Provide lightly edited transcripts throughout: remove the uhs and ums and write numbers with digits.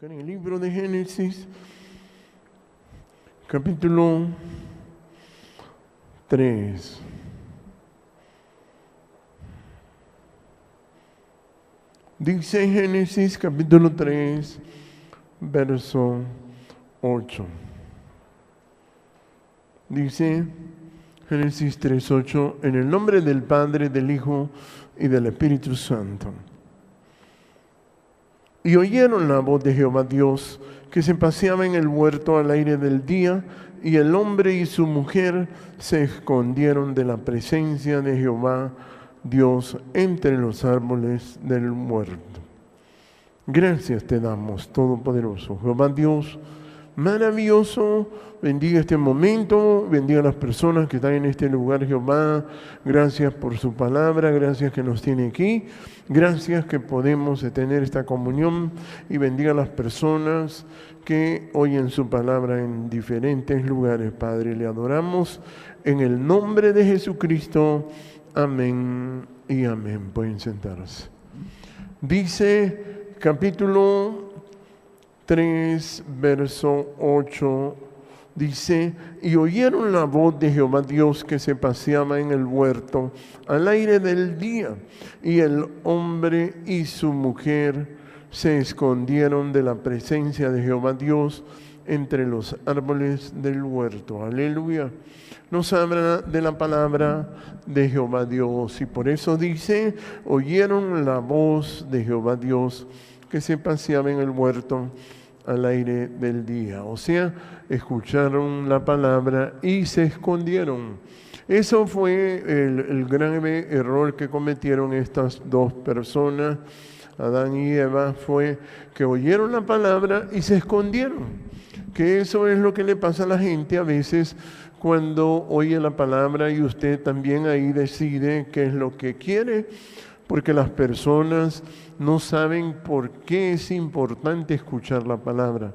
En el libro de Génesis, capítulo 3. Dice Génesis, capítulo 3, verso 8. Dice Génesis 3:8, en el nombre del Padre, del Hijo y del Espíritu Santo. Y oyeron la voz de Jehová Dios, que se paseaba en el huerto al aire del día, y el hombre y su mujer se escondieron de la presencia de Jehová Dios entre los árboles del huerto. Gracias te damos, Todopoderoso, Jehová Dios, maravilloso. Bendiga este momento, bendiga a las personas que están en este lugar, Jehová. Gracias por su palabra, gracias que nos tiene aquí, gracias que podemos tener esta comunión, y bendiga a las personas que oyen su palabra en diferentes lugares, Padre. Le adoramos en el nombre de Jesucristo. Amén y amén. Pueden sentarse. Dice capítulo 3, verso 8, dice, y oyeron la voz de Jehová Dios que se paseaba en el huerto al aire del día, y el hombre y su mujer se escondieron de la presencia de Jehová Dios entre los árboles del huerto. Aleluya. Nos habla de la palabra de Jehová Dios, y por eso dice, oyeron la voz de Jehová Dios que se paseaba en el huerto al aire del día. O sea, escucharon la palabra y se escondieron. Eso fue el grave error que cometieron estas dos personas, Adán y Eva, fue que oyeron la palabra y se escondieron. Que eso es lo que le pasa a la gente a veces cuando oye la palabra, y usted también ahí decide qué es lo que quiere, porque las personas no saben por qué es importante escuchar la palabra.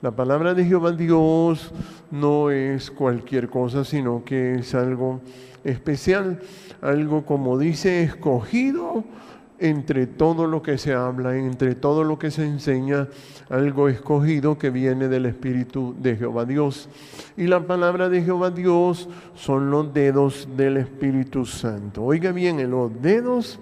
La palabra de Jehová Dios no es cualquier cosa, sino que es algo especial, algo, como dice, escogido entre todo lo que se habla, entre todo lo que se enseña, algo escogido que viene del Espíritu de Jehová Dios. Y la palabra de Jehová Dios son los dedos del Espíritu Santo. Oiga bien, los dedos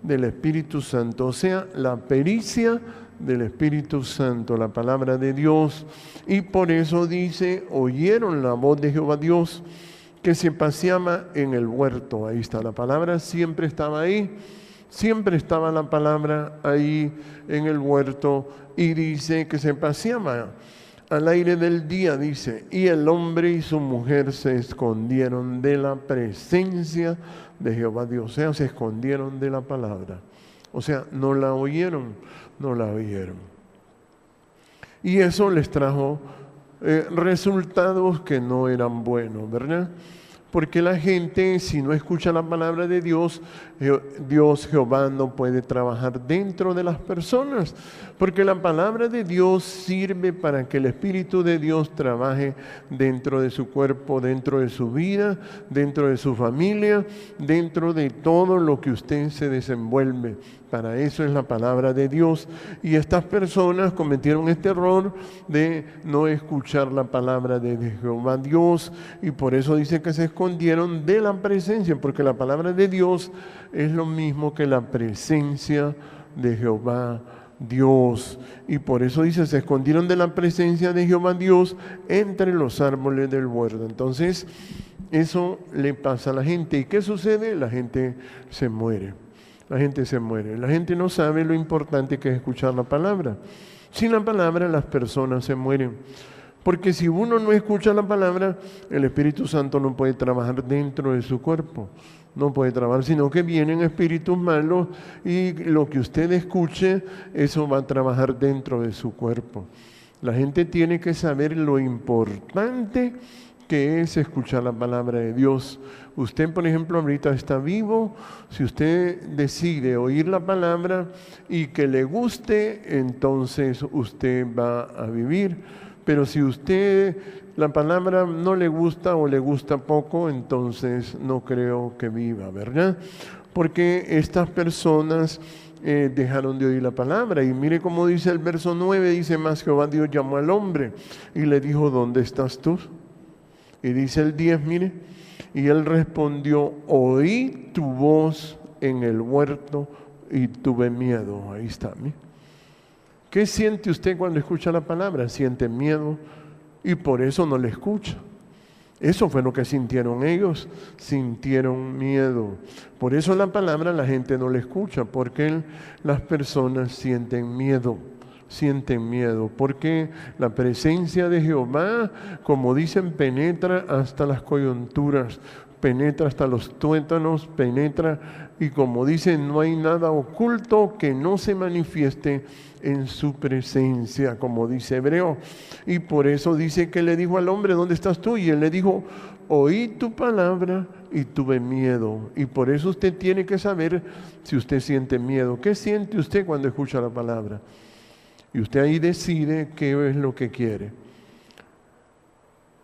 del Espíritu Santo, o sea, la pericia del Espíritu Santo, la palabra de Dios. Y por eso dice, oyeron la voz de Jehová Dios que se paseaba en el huerto. Ahí está, la palabra siempre estaba ahí. Siempre estaba la palabra ahí en el huerto, y dice que se paseaba al aire del día, dice, y el hombre y su mujer se escondieron de la presencia de Jehová Dios. O sea, se escondieron de la palabra. O sea, no la oyeron. Y eso les trajo resultados que no eran buenos, ¿verdad? Porque la gente, si no escucha la palabra de Dios, Jehová no puede trabajar dentro de las personas. Porque la palabra de Dios sirve para que el Espíritu de Dios trabaje dentro de su cuerpo, dentro de su vida, dentro de su familia, dentro de todo lo que usted se desenvuelve. Para eso es la palabra de Dios. Y estas personas cometieron este error de no escuchar la palabra de Jehová Dios, y por eso dice que se escondieron de la presencia, porque la palabra de Dios es lo mismo que la presencia de Jehová Dios. Y por eso dice, se escondieron de la presencia de Jehová Dios entre los árboles del huerto. Entonces, eso le pasa a la gente. ¿Y qué sucede? La gente se muere. La gente se muere. La gente no sabe lo importante que es escuchar la palabra. Sin la palabra las personas se mueren. Porque si uno no escucha la palabra, el Espíritu Santo no puede trabajar dentro de su cuerpo. No puede trabajar, sino que vienen espíritus malos, y lo que usted escuche, eso va a trabajar dentro de su cuerpo. La gente tiene que saber lo importante que es escuchar la palabra de Dios. Usted, por ejemplo, ahorita está vivo. Si usted decide oír la palabra y que le guste, entonces usted va a vivir. Pero si usted la palabra no le gusta o le gusta poco, entonces no creo que viva, ¿verdad? Porque estas personas dejaron de oír la palabra. Y mire cómo dice el verso 9, dice: más Jehová Dios llamó al hombre y le dijo: ¿dónde estás tú? Y dice el 10, mire: y él respondió: oí tu voz en el huerto y tuve miedo. Ahí está, mire. ¿Qué siente usted cuando escucha la palabra? Siente miedo y por eso no la escucha. Eso fue lo que sintieron ellos, sintieron miedo. Por eso la palabra la gente no la escucha, porque las personas sienten miedo, porque la presencia de Jehová, como dicen, penetra hasta las coyunturas, penetra hasta los tuétanos, penetra, y como dicen, no hay nada oculto que no se manifieste en su presencia, como dice Hebreo. Y por eso dice que le dijo al hombre: ¿dónde estás tú? Y él le dijo: oí tu palabra y tuve miedo. Y por eso usted tiene que saber si usted siente miedo. ¿Qué siente usted cuando escucha la palabra? Y usted ahí decide qué es lo que quiere.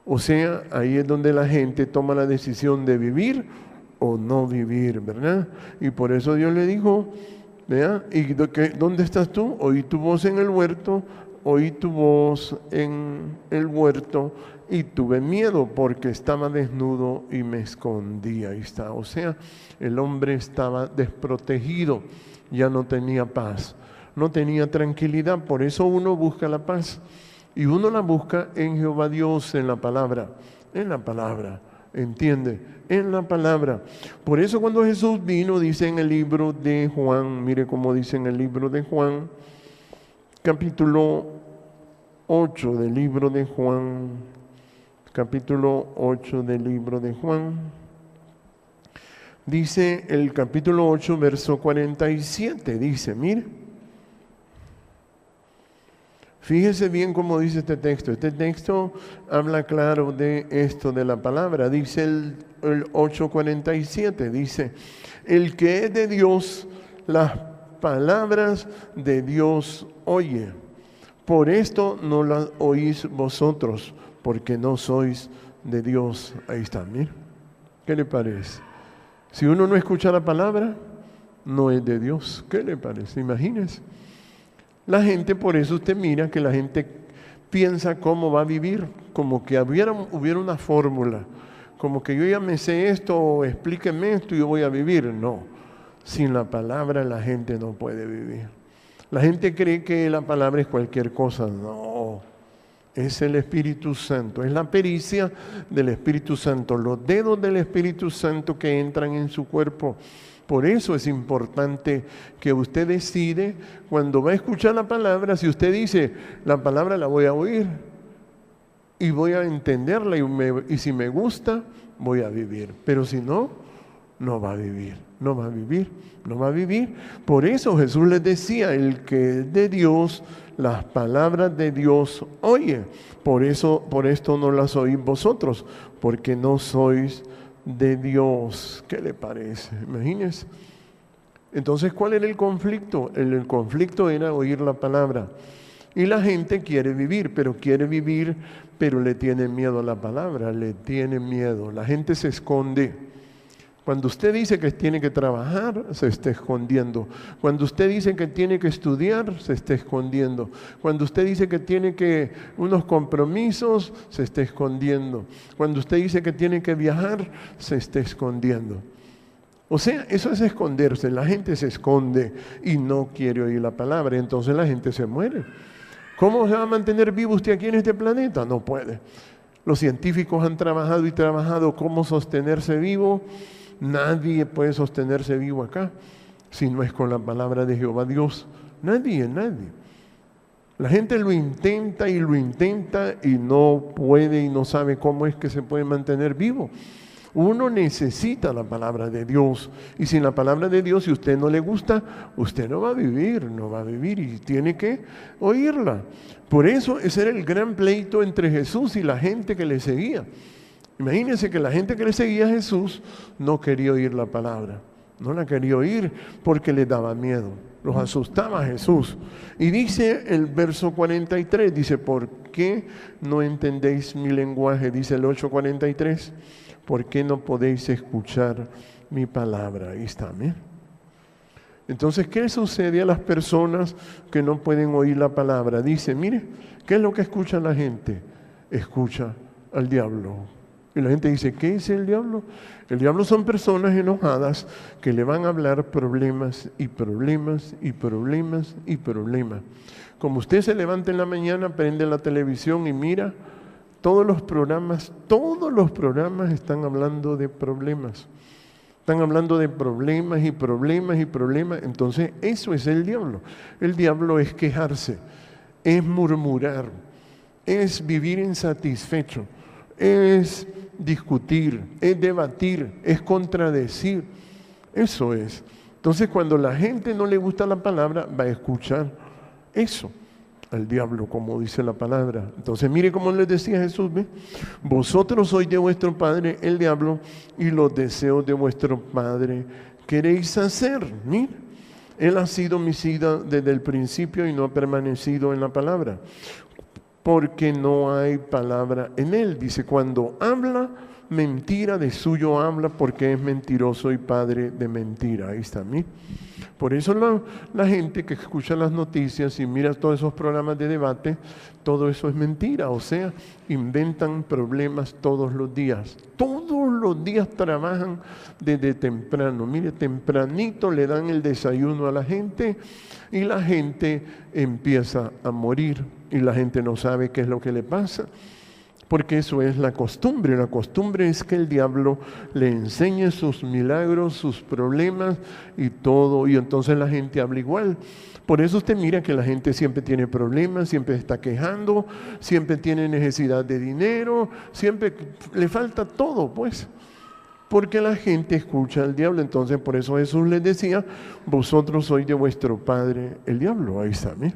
O sea, ahí es donde la gente toma la decisión de vivir o no vivir, ¿verdad? Y por eso Dios le dijo: ¿vea? ¿Y dónde estás tú? Oí tu voz en el huerto, oí tu voz en el huerto y tuve miedo porque estaba desnudo y me escondí. Ahí está. O sea, el hombre estaba desprotegido, ya no tenía paz, no tenía tranquilidad. Por eso uno busca la paz y uno la busca en Jehová Dios, en la palabra, ¿entiende? En la palabra. Por eso cuando Jesús vino, dice en el libro de Juan, mire cómo dice en el libro de Juan, capítulo 8 del libro de Juan, capítulo 8 del libro de Juan, dice el capítulo 8, verso 47, dice, mire. Fíjese bien cómo dice este texto. Este texto habla claro de esto de la palabra. Dice el 8:47, dice: el que es de Dios, las palabras de Dios oye. Por esto no las oís vosotros, porque no sois de Dios. Ahí está, mire. ¿Qué le parece? Si uno no escucha la palabra, no es de Dios. ¿Qué le parece? Imagínese. La gente, por eso usted mira que la gente piensa cómo va a vivir, como que hubiera una fórmula, como que yo ya me sé esto, explíqueme esto y yo voy a vivir. No, sin la palabra la gente no puede vivir. La gente cree que la palabra es cualquier cosa. No, es el Espíritu Santo, es la pericia del Espíritu Santo, los dedos del Espíritu Santo que entran en su cuerpo. Por eso es importante que usted decide cuando va a escuchar la palabra. Si usted dice: la palabra la voy a oír y voy a entenderla y si me gusta, voy a vivir. Pero si no, no va a vivir, no va a vivir, no va a vivir. Por eso Jesús les decía: el que es de Dios, las palabras de Dios oye. Por esto no las oís vosotros, porque no sois de Dios. ¿Qué le parece? Imagínense. Entonces, ¿cuál era el conflicto? El conflicto era oír la palabra. Y la gente quiere vivir, pero le tiene miedo a la palabra, le tiene miedo. La gente se esconde. Cuando usted dice que tiene que trabajar, se está escondiendo. Cuando usted dice que tiene que estudiar, se está escondiendo. Cuando usted dice que tiene que unos compromisos, se está escondiendo. Cuando usted dice que tiene que viajar, se está escondiendo. O sea, eso es esconderse. La gente se esconde y no quiere oír la palabra. Entonces la gente se muere. ¿Cómo se va a mantener vivo usted aquí en este planeta? No puede. Los científicos han trabajado y trabajado cómo sostenerse vivo. Nadie puede sostenerse vivo acá si no es con la palabra de Jehová Dios. Nadie. La gente lo intenta y no puede y no sabe cómo es que se puede mantener vivo. Uno necesita la palabra de Dios. Y sin la palabra de Dios, si a usted no le gusta, usted no va a vivir y tiene que oírla. Por eso ese era el gran pleito entre Jesús y la gente que le seguía. Imagínense que la gente que le seguía a Jesús no quería oír la palabra. No la quería oír porque les daba miedo. Los asustaba a Jesús. Y dice el verso 43, dice: ¿por qué no entendéis mi lenguaje? Dice el 8:43. ¿Por qué no podéis escuchar mi palabra? Ahí está, ¿eh? Entonces, ¿qué sucede a las personas que no pueden oír la palabra? Dice, mire, ¿qué es lo que escucha la gente? Escucha al diablo. Y la gente dice, ¿qué es el diablo? El diablo son personas enojadas que le van a hablar problemas y problemas y problemas y problemas. Como usted se levanta en la mañana, prende la televisión y mira, todos los programas están hablando de problemas. Están hablando de problemas y problemas y problemas. Entonces, eso es el diablo. El diablo es quejarse, es murmurar, es vivir insatisfecho, es discutir, es debatir, es contradecir. Eso es. Entonces, cuando la gente no le gusta la palabra, va a escuchar eso, al diablo, como dice la palabra. Entonces, mire cómo les decía Jesús, ¿ve? Vosotros sois de vuestro padre el diablo, y los deseos de vuestro padre queréis hacer. Mire, él ha sido homicida desde el principio y no ha permanecido en la palabra, porque no hay palabra en él. Dice, cuando habla mentira, de suyo habla, porque es mentiroso y padre de mentira. Ahí está, ¿mí? Por eso la gente que escucha las noticias y mira todos esos programas de debate, todo eso es mentira. O sea, inventan problemas todos los días. Todos los días trabajan desde temprano. Mire, tempranito le dan el desayuno a la gente y la gente empieza a morir. Y la gente no sabe qué es lo que le pasa. Porque eso es la costumbre. La costumbre es que el diablo le enseñe sus milagros, sus problemas y todo. Y entonces la gente habla igual. Por eso usted mira que la gente siempre tiene problemas, siempre está quejando, siempre tiene necesidad de dinero, siempre le falta todo, pues. Porque la gente escucha al diablo. Entonces por eso Jesús les decía, vosotros sois de vuestro padre el diablo. Ahí está, ¿eh?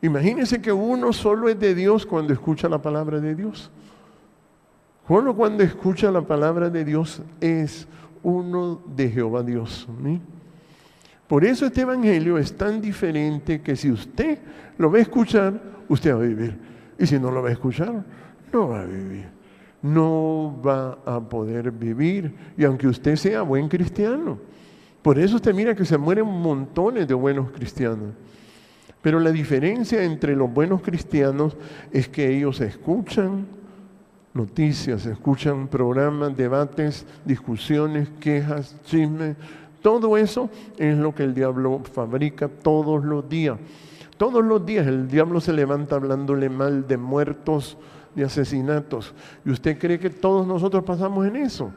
Imagínense que uno solo es de Dios cuando escucha la palabra de Dios. Solo cuando escucha la palabra de Dios es uno de Jehová Dios. ¿Sí? Por eso este evangelio es tan diferente que si usted lo va a escuchar, usted va a vivir. Y si no lo va a escuchar, no va a vivir. No va a poder vivir. Y aunque usted sea buen cristiano. Por eso usted mira que se mueren montones de buenos cristianos. Pero la diferencia entre los buenos cristianos es que ellos escuchan noticias, escuchan programas, debates, discusiones, quejas, chismes. Todo eso es lo que el diablo fabrica todos los días. Todos los días el diablo se levanta hablándole mal de muertos, de asesinatos. ¿Y usted cree que todos nosotros pasamos en eso?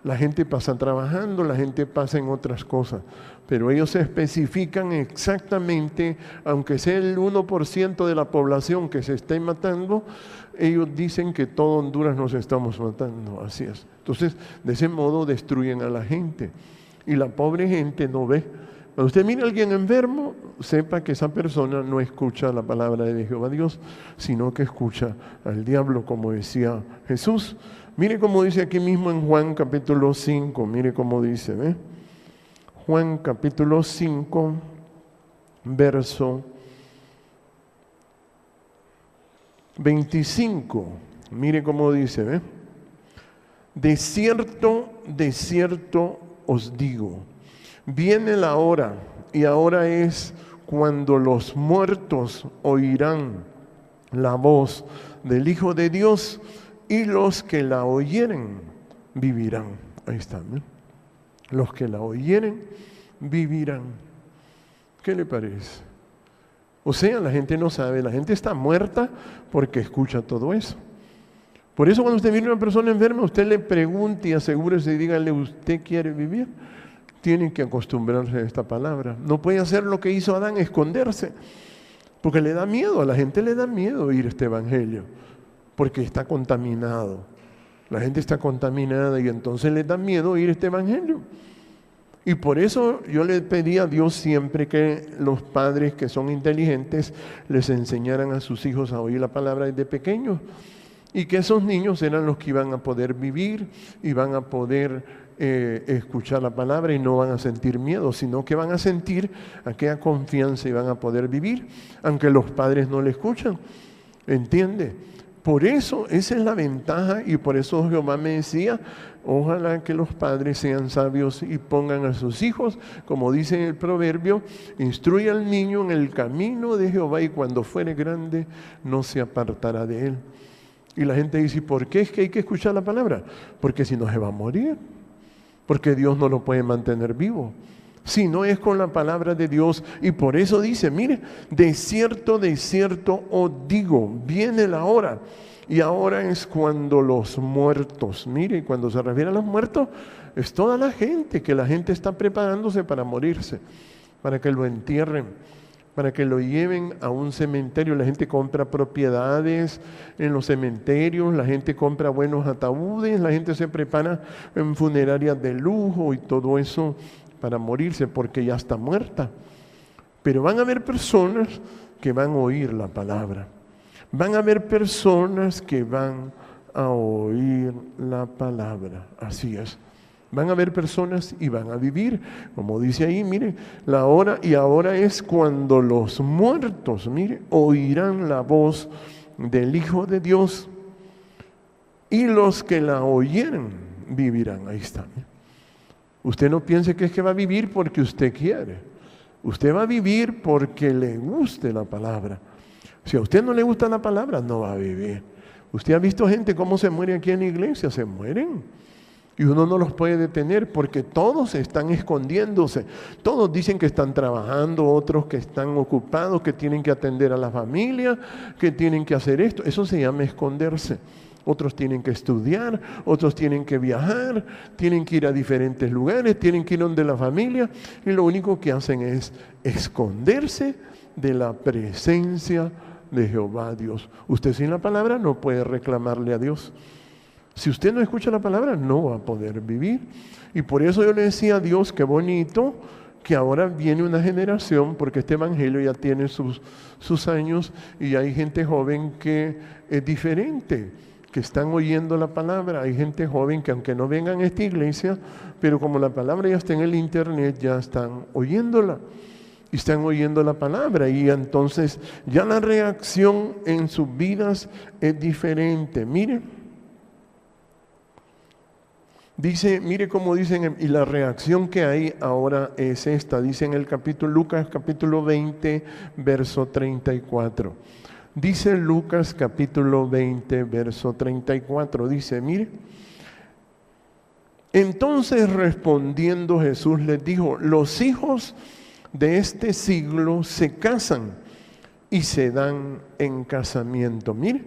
La gente pasa trabajando, la gente pasa en otras cosas. Pero ellos se especifican exactamente, aunque sea el 1% de la población que se esté matando, ellos dicen que todo Honduras nos estamos matando. Así es. Entonces, de ese modo destruyen a la gente. Y la pobre gente no ve. Cuando usted mira a alguien enfermo, sepa que esa persona no escucha la palabra de Jehová Dios, sino que escucha al diablo, como decía Jesús. Mire cómo dice aquí mismo en Juan capítulo 5, mire cómo dice, ¿ve? Juan capítulo 5, verso 25, mire cómo dice, ¿ve? De cierto os digo, viene la hora, y ahora es cuando los muertos oirán la voz del Hijo de Dios, y los que la oyeren vivirán. Ahí está, ¿no? Los que la oyeren vivirán. ¿Qué le parece? O sea, la gente no sabe, la gente está muerta porque escucha todo eso. Por eso cuando usted viene a una persona enferma, usted le pregunte y asegúrese y dígale, ¿usted quiere vivir? Tiene que acostumbrarse a esta palabra. No puede hacer lo que hizo Adán, esconderse, porque le da miedo, a la gente le da miedo oír este evangelio. Porque está contaminado. La gente está contaminada y entonces les da miedo oír este evangelio. Y por eso yo le pedí a Dios siempre que los padres que son inteligentes les enseñaran a sus hijos a oír la palabra desde pequeños. Y que esos niños eran los que iban a poder vivir y van a poder escuchar la palabra y no van a sentir miedo, sino que van a sentir aquella confianza y van a poder vivir, aunque los padres no le escuchan. ¿Entiende? Por eso, esa es la ventaja, y por eso Jehová me decía, ojalá que los padres sean sabios y pongan a sus hijos, como dice en el proverbio, instruye al niño en el camino de Jehová y cuando fuere grande no se apartará de él. Y la gente dice, ¿por qué es que hay que escuchar la palabra? Porque si no se va a morir, porque Dios no lo puede mantener vivo. Si no es con la palabra de Dios, y por eso dice, mire, de cierto os digo, viene la hora, y ahora es cuando los muertos, mire, cuando se refiere a los muertos, es toda la gente, que la gente está preparándose para morirse, para que lo entierren, para que lo lleven a un cementerio. La gente compra propiedades en los cementerios, la gente compra buenos ataúdes, la gente se prepara en funerarias de lujo y todo eso, para morirse porque ya está muerta. Pero van a haber personas que van a oír la palabra. Van a haber personas que van a oír la palabra. Así es. Van a haber personas y van a vivir. Como dice ahí, mire, la hora y ahora es cuando los muertos, mire, oirán la voz del Hijo de Dios. Y los que la oyeren vivirán. Ahí está. Usted no piense que es que va a vivir porque usted quiere. Usted va a vivir porque le guste la palabra. Si a usted no le gusta la palabra, no va a vivir. Usted ha visto gente cómo se muere aquí en la iglesia, se mueren. Y uno no los puede detener porque todos están escondiéndose. Todos dicen que están trabajando, otros que están ocupados, que tienen que atender a la familia, que tienen que hacer esto. Eso se llama esconderse. Otros tienen que estudiar, otros tienen que viajar, tienen que ir a diferentes lugares, tienen que ir donde la familia, y lo único que hacen es esconderse de la presencia de Jehová Dios. Usted sin la palabra no puede reclamarle a Dios. Si usted no escucha la palabra, no va a poder vivir. Y por eso yo le decía a Dios, qué bonito que ahora viene una generación, porque este evangelio ya tiene sus años, y hay gente joven que es diferente, que están oyendo la palabra. Hay gente joven que aunque no vengan a esta iglesia, pero como la palabra ya está en el internet, ya están oyéndola. Y están oyendo la palabra. Y entonces ya la reacción en sus vidas es diferente. Mire. Dice, mire cómo dicen, y la reacción que hay ahora es esta. Dice en el capítulo, Lucas capítulo 20, verso 34. Dice Lucas capítulo 20, verso 34, dice, mire, entonces respondiendo Jesús les dijo, los hijos de este siglo se casan y se dan en casamiento. Mire,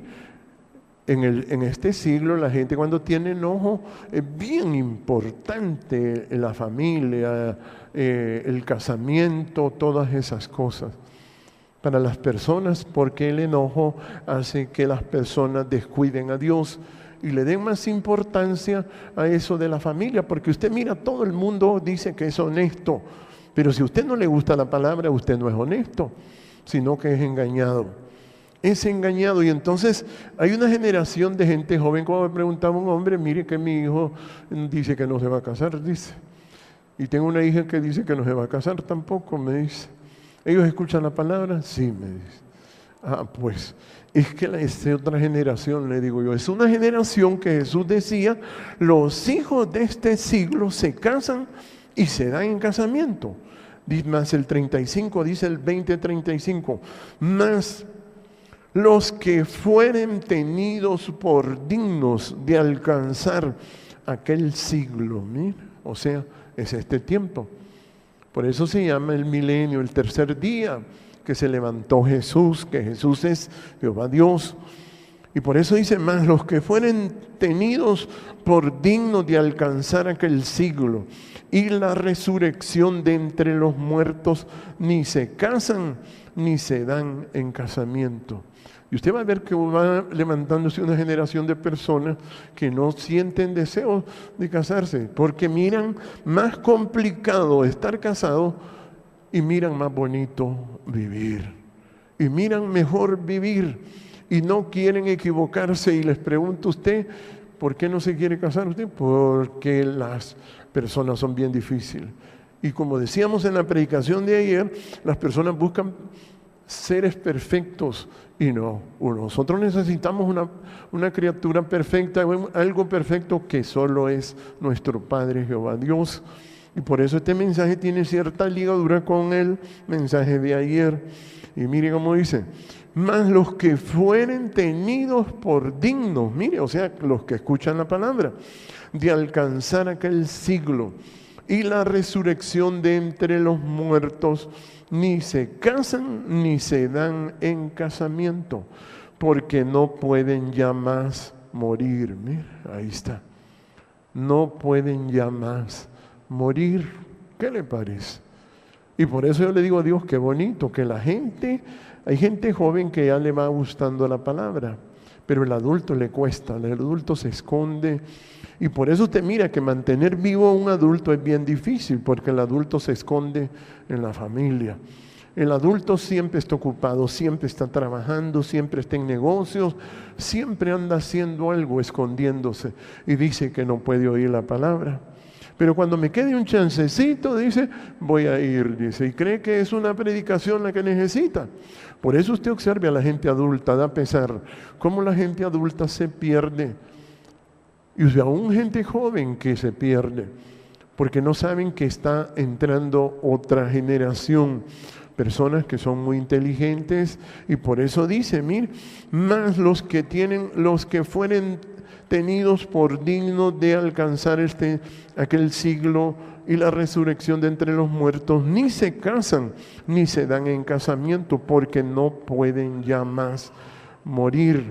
en este siglo la gente cuando tiene enojo es bien importante la familia, el casamiento, todas esas cosas. Para las personas, porque el enojo hace que las personas descuiden a Dios y le den más importancia a eso de la familia, porque usted mira, todo el mundo dice que es honesto, pero si a usted no le gusta la palabra, usted no es honesto, sino que es engañado. Es engañado, y entonces hay una generación de gente joven, como me preguntaba un hombre, mire que mi hijo dice que no se va a casar, dice, y tengo una hija que dice que no se va a casar tampoco, me dice. ¿Ellos escuchan la palabra? Sí, me dice. Ah, pues, es que es otra generación, le digo yo. Es una generación que Jesús decía, los hijos de este siglo se casan y se dan en casamiento. Más el 35, dice el 20:35. Más los que fueren tenidos por dignos de alcanzar aquel siglo. Mira, o sea, es este tiempo. Por eso se llama el milenio, el tercer día que se levantó Jesús, que Jesús es Jehová Dios. Y por eso dice, más los que fueren tenidos por dignos de alcanzar aquel siglo y la resurrección de entre los muertos, ni se casan ni se dan en casamiento. Y usted va a ver que va levantándose una generación de personas que no sienten deseo de casarse, porque miran más complicado estar casado y miran más bonito vivir. Y miran mejor vivir y no quieren equivocarse. Y les pregunto a usted, ¿por qué no se quiere casar usted? Porque las personas son bien difíciles. Y como decíamos en la predicación de ayer, las personas buscan seres perfectos y no. Nosotros necesitamos una criatura perfecta, algo perfecto que solo es nuestro Padre Jehová Dios. Y por eso este mensaje tiene cierta ligadura con el mensaje de ayer. Y mire cómo dice: mas los que fueren tenidos por dignos, mire, o sea, los que escuchan la palabra, de alcanzar aquel siglo y la resurrección de entre los muertos, ni se casan ni se dan en casamiento, porque no pueden ya más morir. Mire, ahí está. No pueden ya más morir. ¿Qué le parece? Y por eso yo le digo a Dios, qué bonito que hay gente joven que ya le va gustando la palabra, pero el adulto le cuesta, el adulto se esconde. Y por eso usted mira que mantener vivo a un adulto es bien difícil, porque el adulto se esconde en la familia. El adulto siempre está ocupado, siempre está trabajando, siempre está en negocios, siempre anda haciendo algo, escondiéndose, y dice que no puede oír la palabra. Pero cuando me quede un chancecito, dice, voy a ir, dice, y cree que es una predicación la que necesita. Por eso usted observe a la gente adulta, da pesar cómo la gente adulta se pierde. Y aún gente joven que se pierde, porque no saben que está entrando otra generación, personas que son muy inteligentes, y por eso dice, mire, más los que fueren tenidos por dignos de alcanzar aquel siglo y la resurrección de entre los muertos, ni se casan ni se dan en casamiento, porque no pueden ya más morir,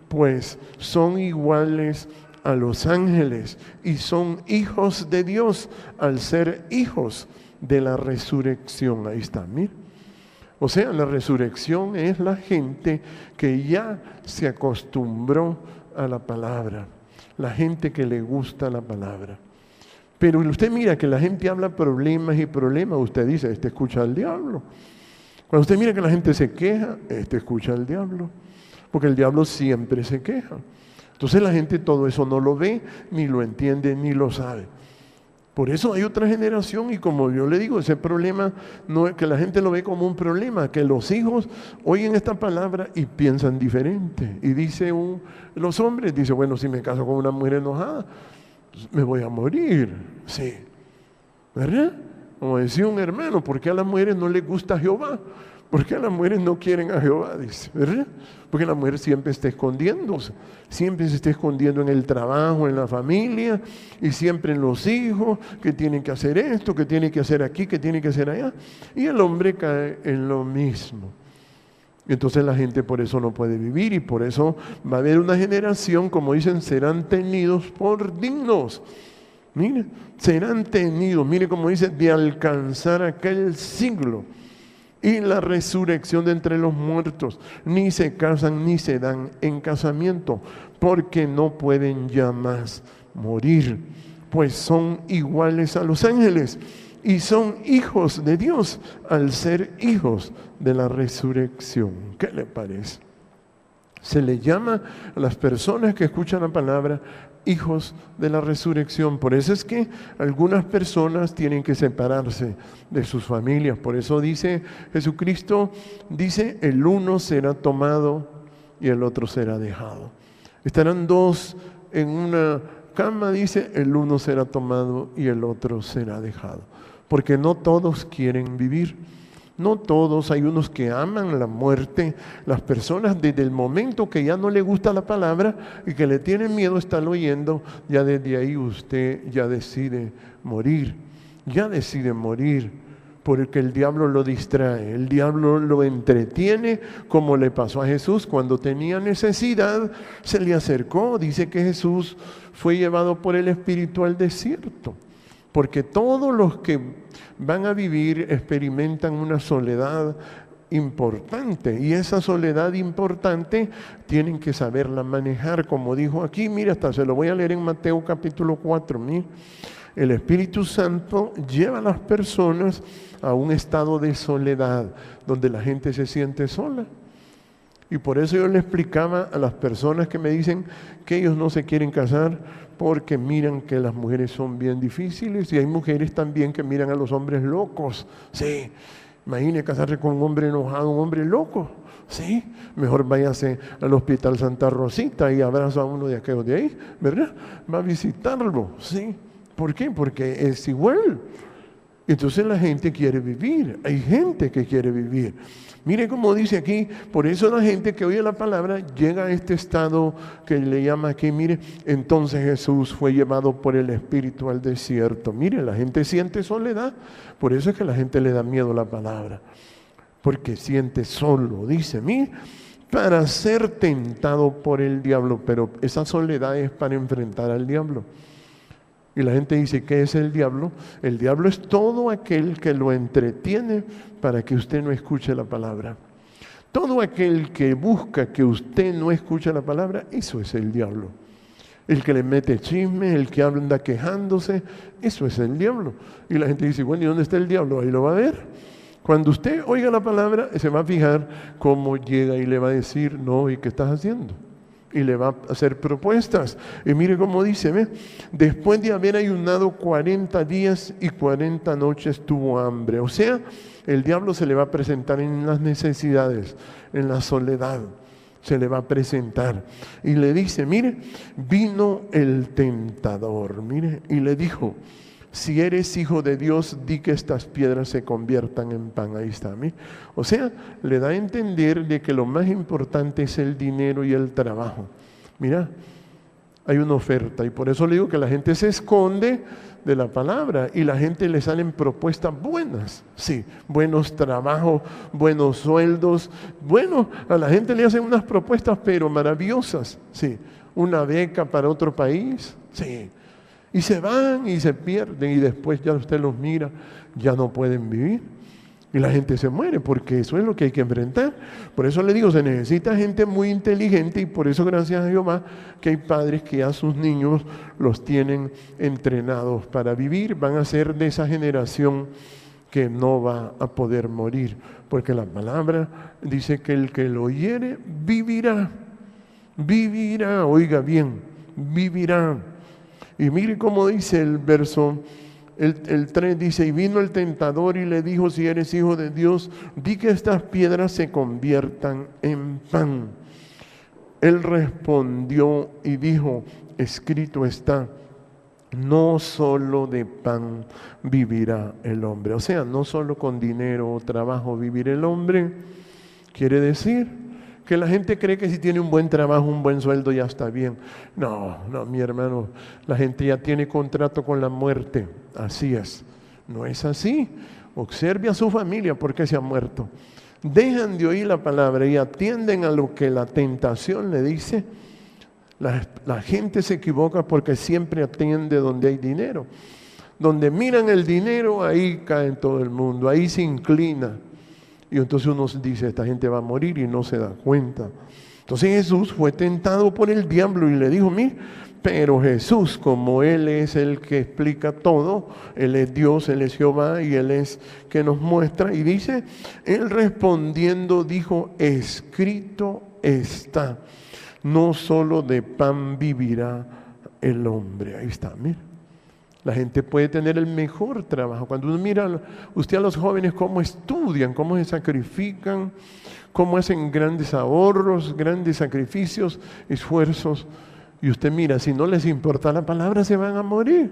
pues son iguales a los ángeles y son hijos de Dios al ser hijos de la resurrección. Ahí está, mire. O sea, la resurrección es la gente que ya se acostumbró a la palabra, la gente que le gusta la palabra. Pero usted mira que la gente habla problemas y problemas, usted dice, este escucha al diablo. Cuando usted mira que la gente se queja, este escucha al diablo, porque el diablo siempre se queja. Entonces la gente todo eso no lo ve, ni lo entiende, ni lo sabe. Por eso hay otra generación, y como yo le digo, ese problema no es que la gente lo ve como un problema, que los hijos oyen esta palabra y piensan diferente. Y dice los hombres, dice, bueno, si me caso con una mujer enojada, me voy a morir. Sí, ¿verdad? Como decía un hermano, ¿por qué a las mujeres no les gusta Jehová? ¿Por qué a las mujeres no quieren a Jehová? Dice, ¿verdad? Porque la mujer siempre está escondiéndose, siempre se está escondiendo en el trabajo, en la familia, y siempre en los hijos, que tienen que hacer esto, que tienen que hacer aquí, que tienen que hacer allá. Y el hombre cae en lo mismo. Entonces la gente por eso no puede vivir, y por eso va a haber una generación, como dicen, serán tenidos por dignos. Mire, serán tenidos, mire como dice, de alcanzar aquel siglo y la resurrección de entre los muertos, ni se casan ni se dan en casamiento, porque no pueden ya más morir, pues son iguales a los ángeles y son hijos de Dios al ser hijos de la resurrección. ¿Qué le parece? Se le llama a las personas que escuchan la palabra hijos de la resurrección. Por eso es que algunas personas tienen que separarse de sus familias. Por eso dice Jesucristo, dice, el uno será tomado y el otro será dejado. Estarán dos en una cama, dice, el uno será tomado y el otro será dejado. Porque no todos quieren vivir. No todos, hay unos que aman la muerte. Las personas desde el momento que ya no le gusta la palabra y que le tienen miedo a estarlo oyendo, ya desde ahí usted ya decide morir. Ya decide morir porque el diablo lo distrae, el diablo lo entretiene, como le pasó a Jesús cuando tenía necesidad, se le acercó. Dice que Jesús fue llevado por el Espíritu al desierto. Porque todos los que van a vivir experimentan una soledad importante, y esa soledad importante tienen que saberla manejar, como dijo aquí, mira, hasta se lo voy a leer en Mateo capítulo 4, mira. El Espíritu Santo lleva a las personas a un estado de soledad, donde la gente se siente sola. Y por eso yo le explicaba a las personas que me dicen que ellos no se quieren casar, porque miran que las mujeres son bien difíciles, y hay mujeres también que miran a los hombres locos, sí, Imagine casarse con un hombre enojado, un hombre loco. Sí, mejor váyase al Hospital Santa Rosita y abraza a uno de aquellos de ahí, ¿verdad? Va a visitarlo, sí. ¿Por qué? Porque es igual. Entonces la gente quiere vivir, hay gente que quiere vivir. Mire cómo dice aquí, por eso la gente que oye la palabra llega a este estado que le llama aquí, mire, entonces Jesús fue llevado por el Espíritu al desierto. Mire, la gente siente soledad, por eso es que la gente le da miedo a la palabra, porque siente solo, dice, mire, para ser tentado por el diablo, pero esa soledad es para enfrentar al diablo. Y la gente dice, ¿qué es el diablo? El diablo es todo aquel que lo entretiene para que usted no escuche la palabra. Todo aquel que busca que usted no escuche la palabra, eso es el diablo. El que le mete chisme, el que anda quejándose, eso es el diablo. Y la gente dice, bueno, ¿y dónde está el diablo? Ahí lo va a ver. Cuando usted oiga la palabra, se va a fijar cómo llega y le va a decir, no, ¿y qué estás haciendo? Y le va a hacer propuestas. Y mire cómo dice, ¿ve? Después de haber ayunado 40 días y 40 noches tuvo hambre. O sea, el diablo se le va a presentar en las necesidades, en la soledad. Se le va a presentar. Y le dice, mire, vino el tentador, mire, y le dijo, si eres hijo de Dios, di que estas piedras se conviertan en pan. Ahí está, ¿mí? O sea, le da a entender de que lo más importante es el dinero y el trabajo. Mira, hay una oferta y por eso le digo que la gente se esconde de la palabra y la gente le salen propuestas buenas. Sí, buenos trabajos, buenos sueldos. Bueno, a la gente le hacen unas propuestas pero maravillosas. Sí, una beca para otro país. Sí. Y se van y se pierden y después ya usted los mira, ya no pueden vivir. Y la gente se muere porque eso es lo que hay que enfrentar. Por eso le digo, se necesita gente muy inteligente y por eso gracias a Jehová que hay padres que a sus niños los tienen entrenados para vivir. Van a ser de esa generación que no va a poder morir. Porque la palabra dice que el que lo oyere vivirá. Vivirá, oiga bien, vivirá. Y mire cómo dice el verso, el 3 dice, y vino el tentador y le dijo, si eres hijo de Dios, di que estas piedras se conviertan en pan. Él respondió y dijo, escrito está, no solo de pan vivirá el hombre. O sea, no solo con dinero o trabajo vivirá el hombre, quiere decir que la gente cree que si tiene un buen trabajo, un buen sueldo, ya está bien. No, mi hermano, la gente ya tiene contrato con la muerte. Así es. No es así. Observe a su familia porque se ha muerto. Dejan de oír la palabra y atienden a lo que la tentación le dice. La gente se equivoca porque siempre atiende donde hay dinero. Donde miran el dinero, ahí cae todo el mundo, ahí se inclina. Y entonces uno dice, esta gente va a morir y no se da cuenta. Entonces Jesús fue tentado por el diablo y le dijo, mire, pero Jesús, como Él es el que explica todo, Él es Dios, Él es Jehová y Él es que nos muestra. Y dice, Él respondiendo dijo, escrito está, no solo de pan vivirá el hombre. Ahí está, mire. La gente puede tener el mejor trabajo. Cuando uno mira usted a los jóvenes cómo estudian, cómo se sacrifican, cómo hacen grandes ahorros, grandes sacrificios, esfuerzos. Y usted mira, si no les importa la palabra, se van a morir.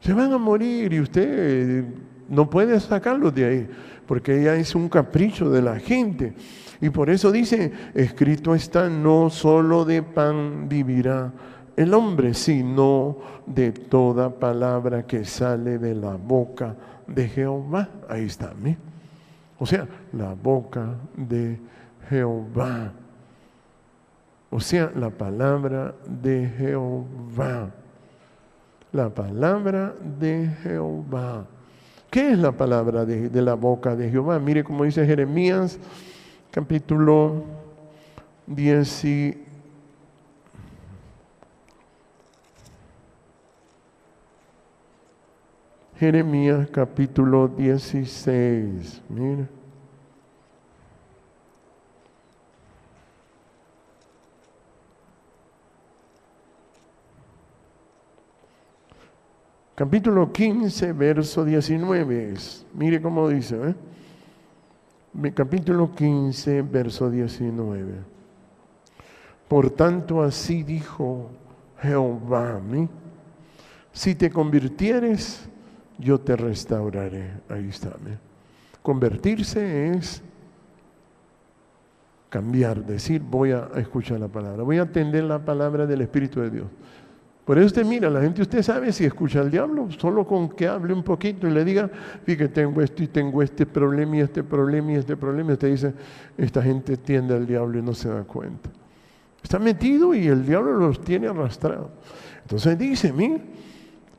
Se van a morir y usted no puede sacarlos de ahí, porque ya es un capricho de la gente. Y por eso dice, escrito está, no solo de pan vivirá el hombre, sino de toda palabra que sale de la boca de Jehová. Ahí está, ¿sí? O sea, la boca de Jehová. O sea, la palabra de Jehová. La palabra de Jehová. ¿Qué es la palabra de la boca de Jehová? Mire cómo dice Jeremías, capítulo 10. Jeremías capítulo 16, mira. Capítulo 15, verso 19. Mire cómo dice, ¿eh? Capítulo 15, verso 19. Por tanto, así dijo Jehová a mí: si te convirtieres, yo te restauraré. Ahí está. Convertirse es cambiar, decir, voy a escuchar la palabra, voy a atender la palabra del Espíritu de Dios. Por eso usted mira, la gente, usted sabe si escucha al diablo, solo con que hable un poquito y le diga, fíjate, tengo esto y tengo este problema y este problema y este problema. Usted dice, esta gente tiende al diablo y no se da cuenta. Está metido y el diablo los tiene arrastrados. Entonces dice, mira,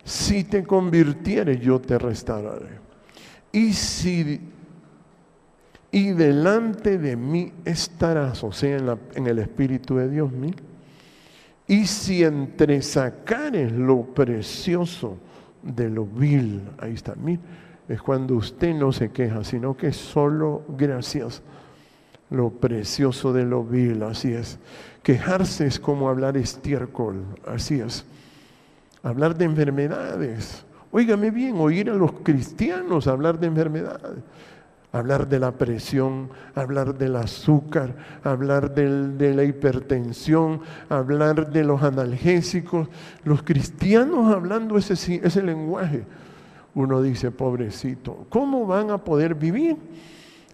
si te convirtieres, yo te restauraré. Y delante de mí estarás, o sea, en el Espíritu de Dios, mira. Y si entresacares lo precioso de lo vil, ahí está, mira, es cuando usted no se queja, sino que solo gracias, lo precioso de lo vil, así es. Quejarse es como hablar estiércol, así es. Hablar de enfermedades. Óigame bien, oír a los cristianos hablar de enfermedades. Hablar de la presión, hablar del azúcar, hablar de la hipertensión, hablar de los analgésicos. Los cristianos hablando ese lenguaje. Uno dice, pobrecito, ¿cómo van a poder vivir?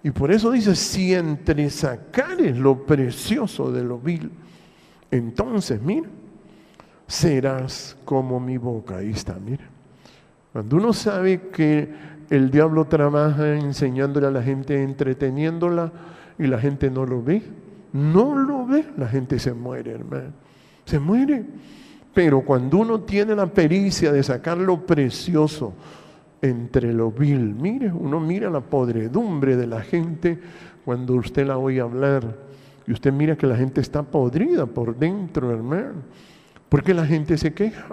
Y por eso dice, si entresacares lo precioso de lo vil, entonces, mira, serás como mi boca. Ahí está, mira. Cuando uno sabe que el diablo trabaja enseñándole a la gente, entreteniéndola, y la gente no lo ve, la gente se muere, hermano. Se muere. Pero cuando uno tiene la pericia de sacar lo precioso entre lo vil, mire, uno mira la podredumbre de la gente cuando usted la oye hablar, y usted mira que la gente está podrida por dentro, hermano, porque la gente se queja.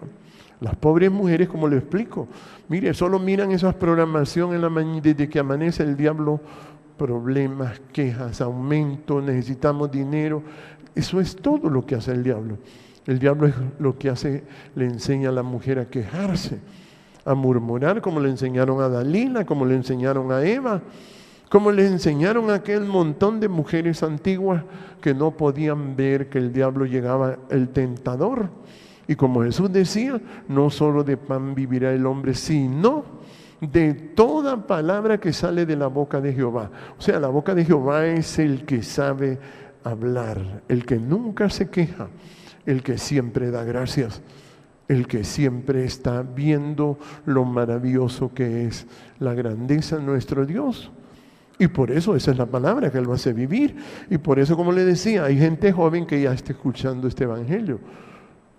Las pobres mujeres, como le explico, mire, solo miran esas programaciones desde que amanece el diablo, problemas, quejas, aumento, necesitamos dinero. Eso es todo lo que hace el diablo. El diablo es lo que hace, le enseña a la mujer a quejarse, a murmurar, como le enseñaron a Dalila, como le enseñaron a Eva, como le enseñaron a aquel montón de mujeres antiguas que no podían ver que el diablo llegaba, el tentador. Y como Jesús decía, no solo de pan vivirá el hombre, sino de toda palabra que sale de la boca de Jehová. O sea, la boca de Jehová es el que sabe hablar, el que nunca se queja, el que siempre da gracias, el que siempre está viendo lo maravilloso que es la grandeza de nuestro Dios. Y por eso esa es la palabra que Él va a hacer vivir. Y por eso, como le decía, hay gente joven que ya está escuchando este evangelio.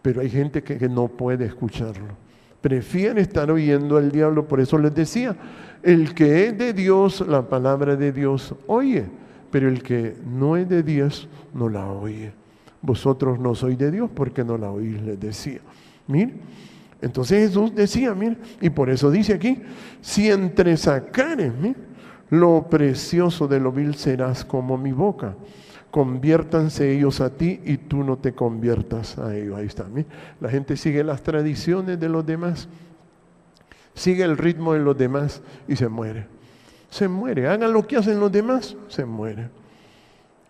Pero hay gente que no puede escucharlo. Prefiere estar oyendo al diablo. Por eso les decía, el que es de Dios, la palabra de Dios oye. Pero el que no es de Dios, no la oye. Vosotros no sois de Dios porque no la oís, les decía. Mire, entonces Jesús decía, mire, y por eso dice aquí, si entresacares, mire, lo precioso de lo vil serás como mi boca. Conviértanse ellos a ti y tú no te conviertas a ellos. Ahí está. ¿Mí? La gente sigue las tradiciones de los demás, sigue el ritmo de los demás y se muere. Se muere. Hagan lo que hacen los demás, se muere.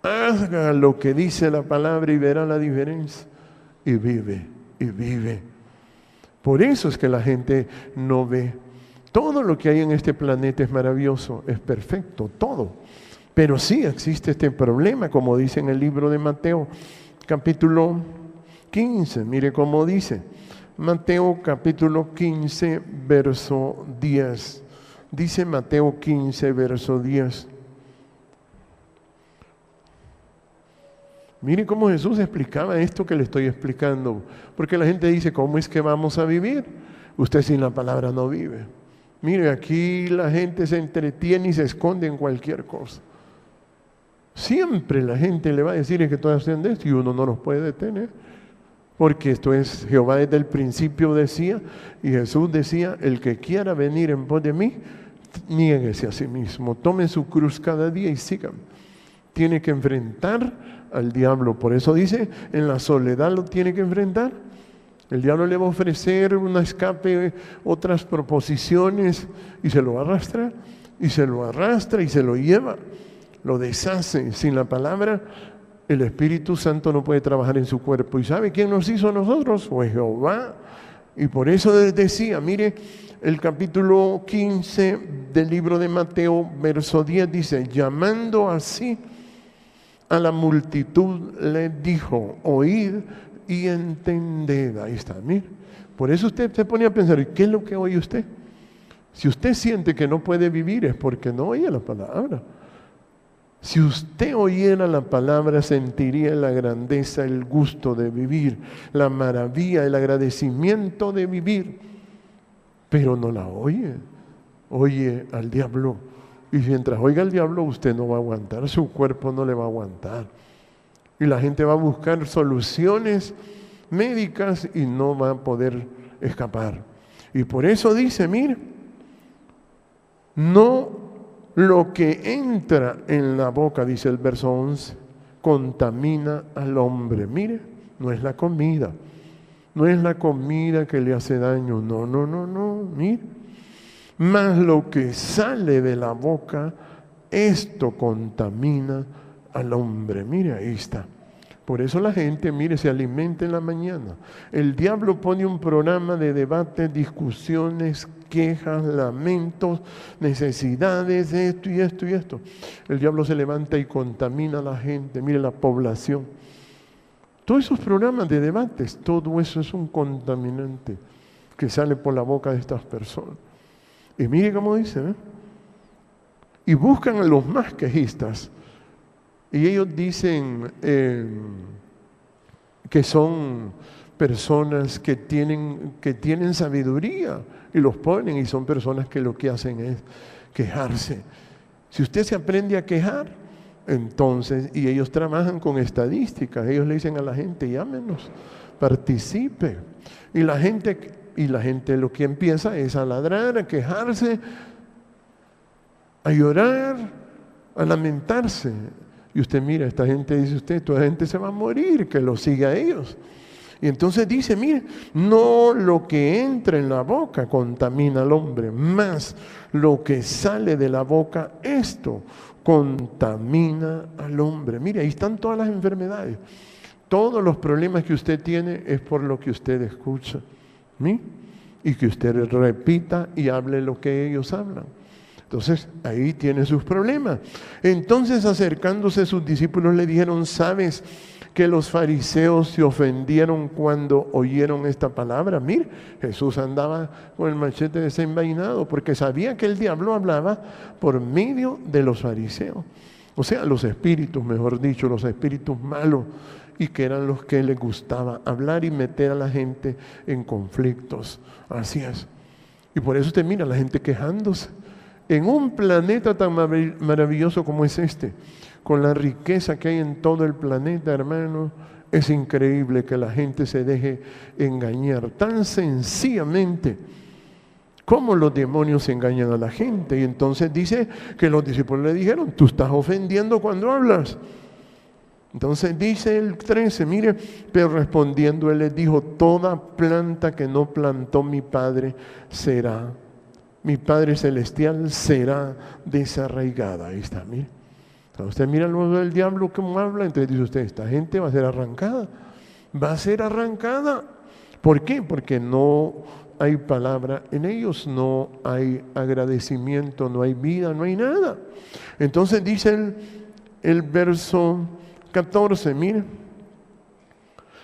Haga lo que dice la palabra y verá la diferencia. Y vive, y vive. Por eso es que la gente no ve. Todo lo que hay en este planeta es maravilloso, es perfecto, todo. Pero sí existe este problema, como dice en el libro de Mateo, capítulo 15. Mire cómo dice. Mateo capítulo 15, verso 10. Dice Mateo 15, verso 10. Mire cómo Jesús explicaba esto que le estoy explicando. Porque la gente dice, ¿cómo es que vamos a vivir? Usted sin la palabra no vive. Mire, aquí la gente se entretiene y se esconde en cualquier cosa. Siempre la gente le va a decir que todos hacen esto y uno no los puede detener. Porque esto es, Jehová desde el principio decía, y Jesús decía, el que quiera venir en pos de mí, niéguese a sí mismo, tome su cruz cada día y sígame. Tiene que enfrentar al diablo. Por eso dice, en la soledad lo tiene que enfrentar. El diablo le va a ofrecer un escape, otras proposiciones, y se lo arrastra, y se lo arrastra, y se lo lleva. lo deshace. Sin la palabra, el Espíritu Santo no puede trabajar en su cuerpo. ¿Y sabe quién nos hizo a nosotros? Pues Jehová. Y por eso decía, mire, el capítulo 15 del libro de Mateo, verso 10 dice, llamando así a la multitud, le dijo, oíd y entended. Ahí está, mire. Por eso usted se pone a pensar, ¿qué es lo que oye usted? Si usted siente que no puede vivir es porque no oye la palabra. Si usted oyera la palabra, sentiría la grandeza, el gusto de vivir, la maravilla, el agradecimiento de vivir. Pero no la oye, oye al diablo. Y mientras oiga al diablo, usted no va a aguantar, su cuerpo no le va a aguantar. Y la gente va a buscar soluciones médicas y no va a poder escapar. Y por eso dice, mire, no lo que entra en la boca, dice el verso 11, contamina al hombre. Mire, no es la comida. No es la comida que le hace daño. No. Mire. Mas lo que sale de la boca, esto contamina al hombre. Mire, ahí está. Por eso la gente, mire, se alimenta en la mañana. El diablo pone un programa de debate, discusiones, quejas, lamentos, necesidades, esto y esto y esto. El diablo se levanta y contamina a la gente, mire la población. Todos esos programas de debates, todo eso es un contaminante que sale por la boca de estas personas. Y mire cómo dice, ¿eh? Y buscan a los más quejistas. Y ellos dicen que son personas que tienen sabiduría y los ponen y son personas que lo que hacen es quejarse. Si usted se aprende a quejar, entonces, y ellos trabajan con estadísticas, ellos le dicen a la gente, llámenos, participe. Y la gente lo que empieza es a ladrar, a quejarse, a llorar, a lamentarse. Y usted mira, esta gente dice usted, toda la gente se va a morir, que lo siga a ellos. Y entonces dice, mire, no lo que entra en la boca contamina al hombre, más lo que sale de la boca, esto contamina al hombre. Mire, ahí están todas las enfermedades. Todos los problemas que usted tiene es por lo que usted escucha. ¿Sí? Y que usted repita y hable lo que ellos hablan. Entonces, ahí tiene sus problemas. Entonces, acercándose sus discípulos le dijeron, ¿sabes que los fariseos se ofendieron cuando oyeron esta palabra? Mire, Jesús andaba con el machete desenvainado porque sabía que el diablo hablaba por medio de los fariseos. O sea, los espíritus, mejor dicho, los espíritus malos, y que eran los que les gustaba hablar y meter a la gente en conflictos. Así es. Y por eso usted mira a la gente quejándose. En un planeta tan maravilloso como es este, con la riqueza que hay en todo el planeta, hermano, es increíble que la gente se deje engañar tan sencillamente como los demonios engañan a la gente. Y entonces dice que los discípulos le dijeron, tú estás ofendiendo cuando hablas. Entonces dice el 13, mire, pero respondiendo él les dijo, toda planta que no plantó mi Padre Padre Celestial será desarraigada. Ahí está, mire. Entonces usted mira luego del diablo cómo habla, entonces dice usted, esta gente va a ser arrancada. Va a ser arrancada. ¿Por qué? Porque no hay palabra en ellos, no hay agradecimiento, no hay vida, no hay nada. Entonces dice el verso 14, mire,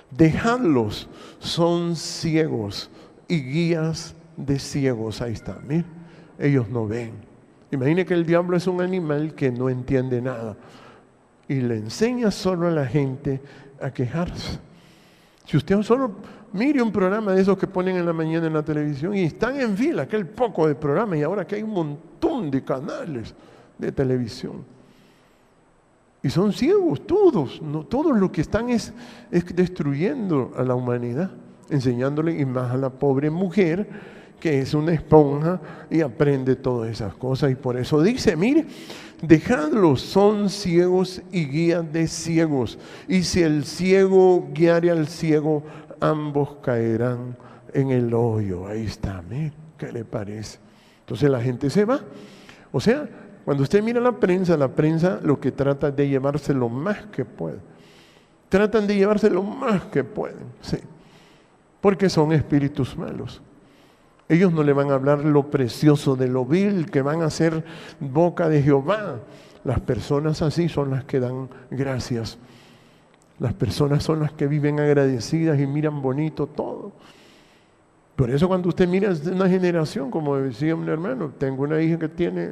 dejadlos, son ciegos y guías de ciegos. Ahí está, mire, ellos no ven. Imagine que el diablo es un animal que no entiende nada y le enseña solo a la gente a quejarse. Si usted solo mire un programa de esos que ponen en la mañana en la televisión y están en fila, aquel poco de programas, y ahora que hay un montón de canales de televisión. Y son ciegos todos, no, todos lo que están es destruyendo a la humanidad, enseñándole, y más a la pobre mujer, que es una esponja y aprende todas esas cosas. Y por eso dice, mire, dejadlos, son ciegos y guías de ciegos. Y si el ciego guiare al ciego, ambos caerán en el hoyo. Ahí está, mire, ¿qué le parece? Entonces la gente se va. O sea, Cuando usted mira la prensa lo que trata es de llevarse lo más que puede. Tratan de llevarse lo más que pueden, sí. Porque son espíritus malos. Ellos no le van a hablar lo precioso de lo vil, que van a ser boca de Jehová. Las personas así son las que dan gracias. Las personas son las que viven agradecidas y miran bonito todo. Por eso cuando usted mira una generación, como decía un hermano, tengo una hija que tiene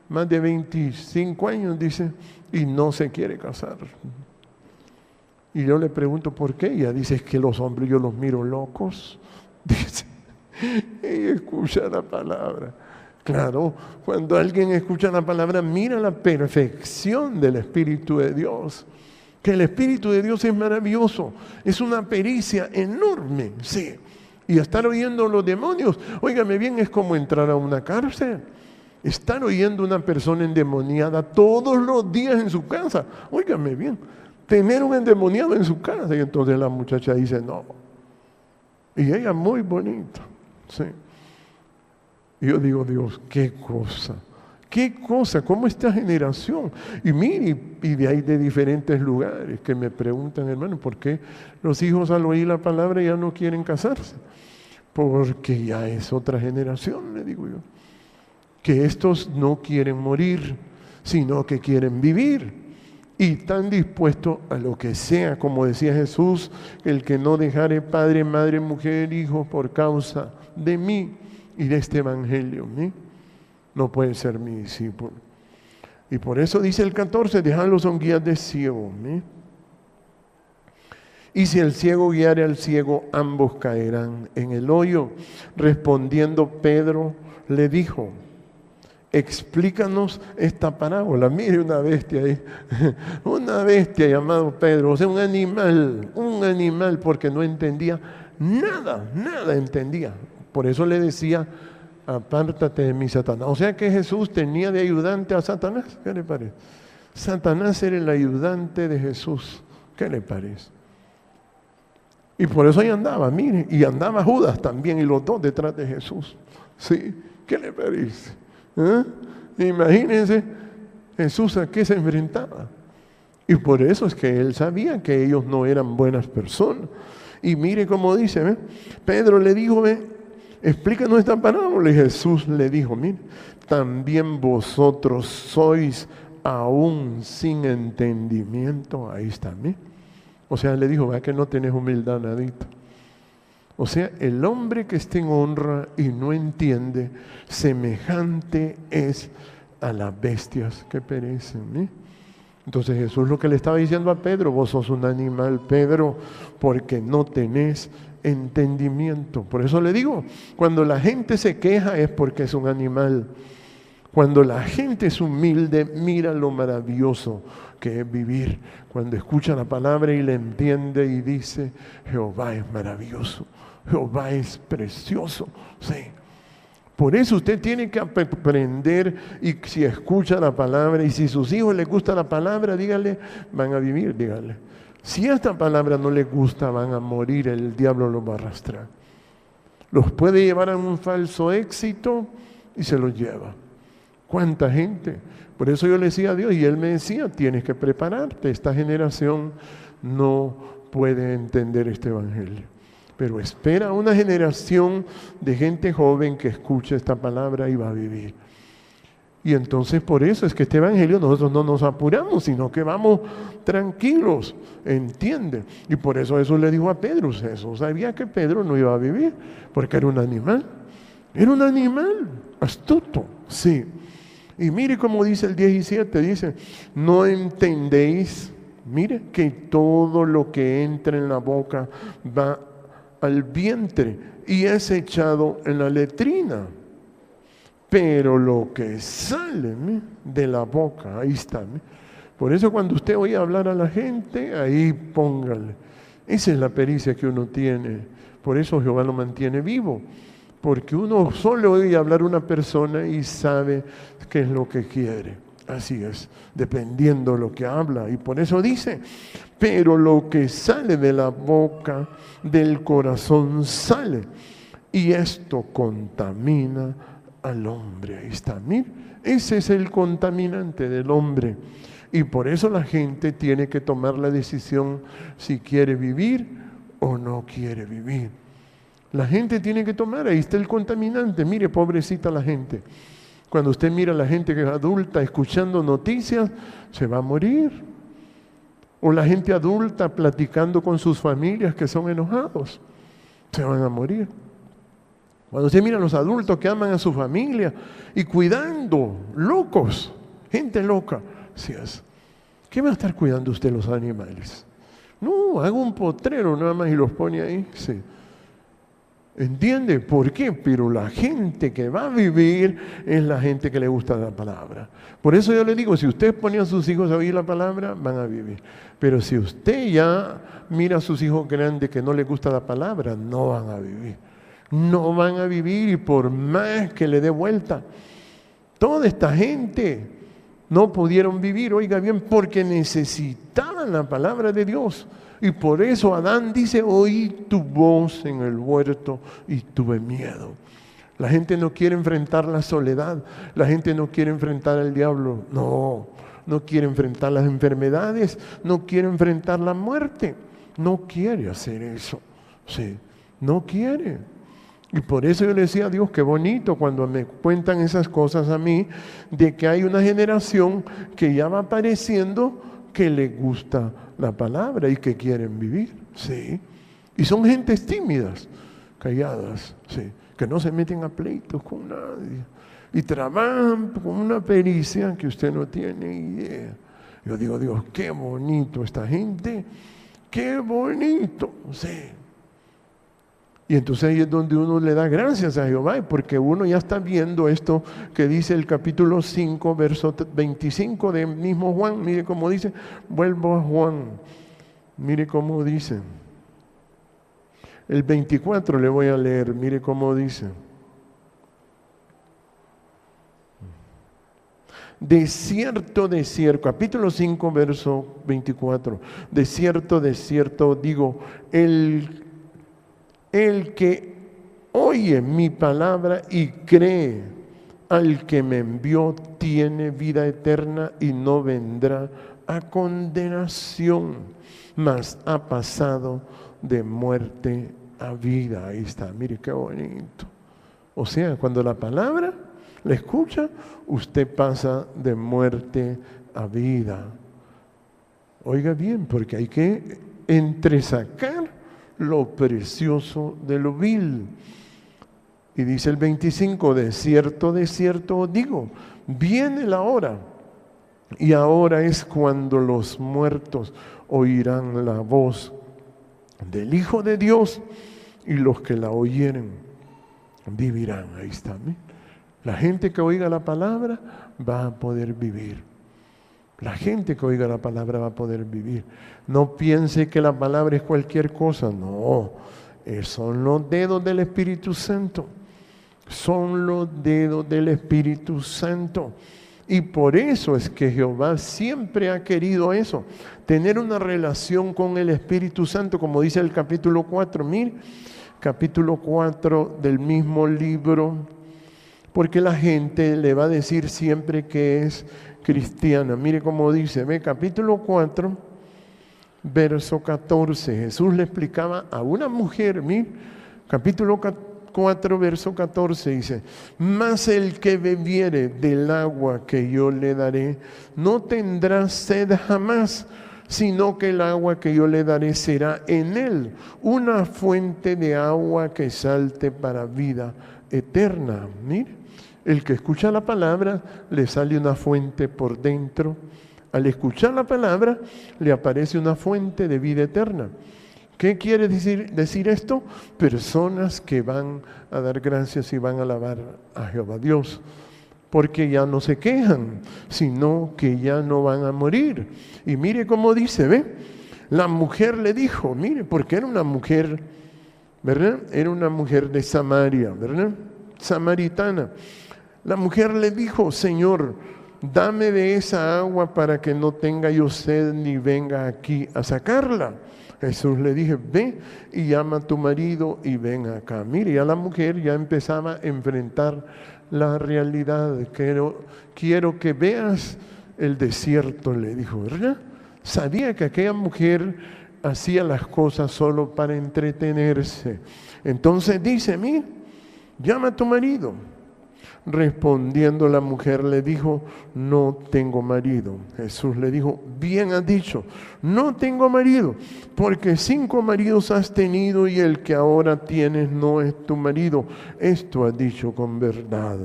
más de 25 años, dice, y no se quiere casar. Y yo le pregunto por qué. Ella dice, es que los hombres yo los miro locos. Dice, y escucha la palabra. Claro, cuando alguien escucha la palabra, mira la perfección del Espíritu de Dios. Que el Espíritu de Dios es maravilloso. Es una pericia enorme, sí. Y estar oyendo los demonios, óigame bien, es como entrar a una cárcel. Estar oyendo una persona endemoniada todos los días en su casa. Óigame bien, tener un endemoniado en su casa. Y entonces la muchacha dice, no. Y ella muy bonita, sí. Y yo digo, Dios, qué cosa, cómo esta generación. Y mire, y de ahí de diferentes lugares que me preguntan, hermano, ¿por qué los hijos al oír la palabra ya no quieren casarse? Porque ya es otra generación, le digo yo. Que estos no quieren morir, sino que quieren vivir. Y están dispuestos a lo que sea, como decía Jesús, el que no dejare padre, madre, mujer, hijo por causa de mí y de este evangelio, ¿sí? No puede ser mi discípulo. Y por eso dice el 14, dejadlos son guías de ciego, ¿sí? Y si el ciego guiare al ciego, ambos caerán en el hoyo. Respondiendo Pedro, le dijo, explícanos esta parábola. Mire una bestia ahí, una bestia llamado Pedro, o sea, un animal, porque no entendía nada entendía. Por eso le decía, apártate de mí, Satanás. O sea que Jesús tenía de ayudante a Satanás. ¿Qué le parece? Satanás era el ayudante de Jesús. ¿Qué le parece? Y por eso ahí andaba, mire, y andaba Judas también, y los dos detrás de Jesús. ¿Sí? ¿Qué le parece? Imagínense Jesús a qué se enfrentaba. Y por eso es que él sabía que ellos no eran buenas personas. Y mire cómo dice, ¿ve? Pedro le dijo, explícanos esta parábola. Y Jesús le dijo, mire, también vosotros sois aún sin entendimiento. Ahí está, mire. O sea, le dijo, va que no tenés humildad, nadita. O sea, el hombre que esté en honra y no entiende, semejante es a las bestias que perecen, ¿eh? Entonces Jesús lo que le estaba diciendo a Pedro, vos sos un animal, Pedro, porque no tenés entendimiento. Por eso le digo, cuando la gente se queja es porque es un animal. Cuando la gente es humilde, mira lo maravilloso que es vivir. Cuando escucha la palabra y la entiende y dice, Jehová es maravilloso, Jehová es precioso. Sí. Por eso usted tiene que aprender, y si escucha la palabra, y si a sus hijos les gusta la palabra, dígale, van a vivir, dígale. Si esta palabra no les gusta, van a morir, el diablo los va a arrastrar. Los puede llevar a un falso éxito y se los lleva. ¿Cuánta gente? Por eso yo le decía a Dios, y Él me decía, tienes que prepararte, esta generación no puede entender este evangelio. Pero espera una generación de gente joven que escuche esta palabra y va a vivir. Y entonces por eso es que este evangelio nosotros no nos apuramos, sino que vamos tranquilos, ¿entiende? Y por eso Jesús le dijo a Pedro, Jesús sabía que Pedro no iba a vivir, porque era un animal astuto, sí. Y mire cómo dice el 17, dice, no entendéis, mire que todo lo que entra en la boca va al vientre y es echado en la letrina. Pero lo que sale de la boca, ahí está. Por eso cuando usted oye hablar a la gente, ahí póngale. Esa es la pericia que uno tiene. Por eso Jehová lo mantiene vivo. Porque uno solo oye hablar a una persona y sabe qué es lo que quiere. Así es, dependiendo de lo que habla. Y por eso dice, pero lo que sale de la boca, del corazón sale. Y esto contamina al hombre. Ahí está, mire, ese es el contaminante del hombre. Y por eso la gente tiene que tomar la decisión si quiere vivir o no quiere vivir. La gente tiene que tomar, ahí está el contaminante. Mire, pobrecita la gente. Cuando usted mira a la gente que es adulta escuchando noticias, se va a morir. O la gente adulta platicando con sus familias que son enojados, se van a morir. Cuando usted mira a los adultos que aman a su familia y cuidando, locos, gente loca, ¿sí es? ¿Qué va a estar cuidando usted los animales? No, haga un potrero nada más y los pone ahí, sí. ¿Entiende? ¿Por qué? Pero la gente que va a vivir es la gente que le gusta la palabra. Por eso yo le digo, si usted pone a sus hijos a oír la palabra, van a vivir. Pero si usted ya mira a sus hijos grandes que no les gusta la palabra, no van a vivir. No van a vivir, y por más que le dé vuelta, toda esta gente no pudieron vivir, oiga bien, porque necesitaban la palabra de Dios. Y por eso Adán dice, oí tu voz en el huerto y tuve miedo. La gente no quiere enfrentar la soledad, la gente no quiere enfrentar al diablo, no quiere enfrentar las enfermedades, no quiere enfrentar la muerte, no quiere hacer eso, sí, no quiere. Y por eso yo le decía a Dios, qué bonito cuando me cuentan esas cosas a mí, de que hay una generación que ya va apareciendo que le gusta la palabra y que quieren vivir, sí. Y son gentes tímidas, calladas, sí, que no se meten a pleitos con nadie y trabajan con una pericia que usted no tiene idea. Yo digo, Dios, qué bonito esta gente, qué bonito, sí. Y entonces ahí es donde uno le da gracias a Jehová, porque uno ya está viendo esto que dice el capítulo 5, verso 25 del mismo Juan. Mire cómo dice, vuelvo a Juan, mire cómo dice. El 24 le voy a leer, mire cómo dice. De cierto, capítulo 5, verso 24. De cierto, digo, el que oye mi palabra y cree al que me envió tiene vida eterna y no vendrá a condenación, mas ha pasado de muerte a vida. Ahí está, mire qué bonito. O sea, cuando la palabra la escucha, usted pasa de muerte a vida. Oiga bien, porque hay que entresacar lo precioso de lo vil. Y dice el 25, de cierto digo, viene la hora, y ahora es cuando los muertos oirán la voz del Hijo de Dios, y los que la oyeren vivirán. Ahí está, ¿sí? La gente que oiga la palabra va a poder vivir. La gente que oiga la palabra va a poder vivir. No piense que la palabra es cualquier cosa. No, son los dedos del Espíritu Santo. Son los dedos del Espíritu Santo. Y por eso es que Jehová siempre ha querido eso. Tener una relación con el Espíritu Santo, como dice el capítulo 4. Mire, capítulo 4 del mismo libro. Porque la gente le va a decir siempre que es cristiana. Mire cómo dice, ve, capítulo 4, verso 14. Jesús le explicaba a una mujer, mire, capítulo 4, verso 14, dice, mas el que bebiere del agua que yo le daré, no tendrá sed jamás, sino que el agua que yo le daré será en él una fuente de agua que salte para vida eterna. Mire, el que escucha la palabra, le sale una fuente por dentro. Al escuchar la palabra, le aparece una fuente de vida eterna. ¿Qué quiere decir esto? Personas que van a dar gracias y van a alabar a Jehová Dios, porque ya no se quejan, sino que ya no van a morir. Y mire cómo dice, ¿ve? La mujer le dijo, mire, porque era una mujer, ¿verdad? Era una mujer de Samaria, ¿verdad? Samaritana. La mujer le dijo, Señor, dame de esa agua para que no tenga yo sed ni venga aquí a sacarla. Jesús le dije, ve y llama a tu marido y ven acá. Mire, ya la mujer ya empezaba a enfrentar la realidad. Quiero que veas el desierto, le dijo, ¿verdad? Sabía que aquella mujer hacía las cosas solo para entretenerse. Entonces dice, mira, llama a tu marido. Respondiendo la mujer le dijo, no tengo marido. Jesús le dijo, bien has dicho, no tengo marido, porque 5 maridos has tenido y el que ahora tienes no es tu marido. Esto has dicho con verdad.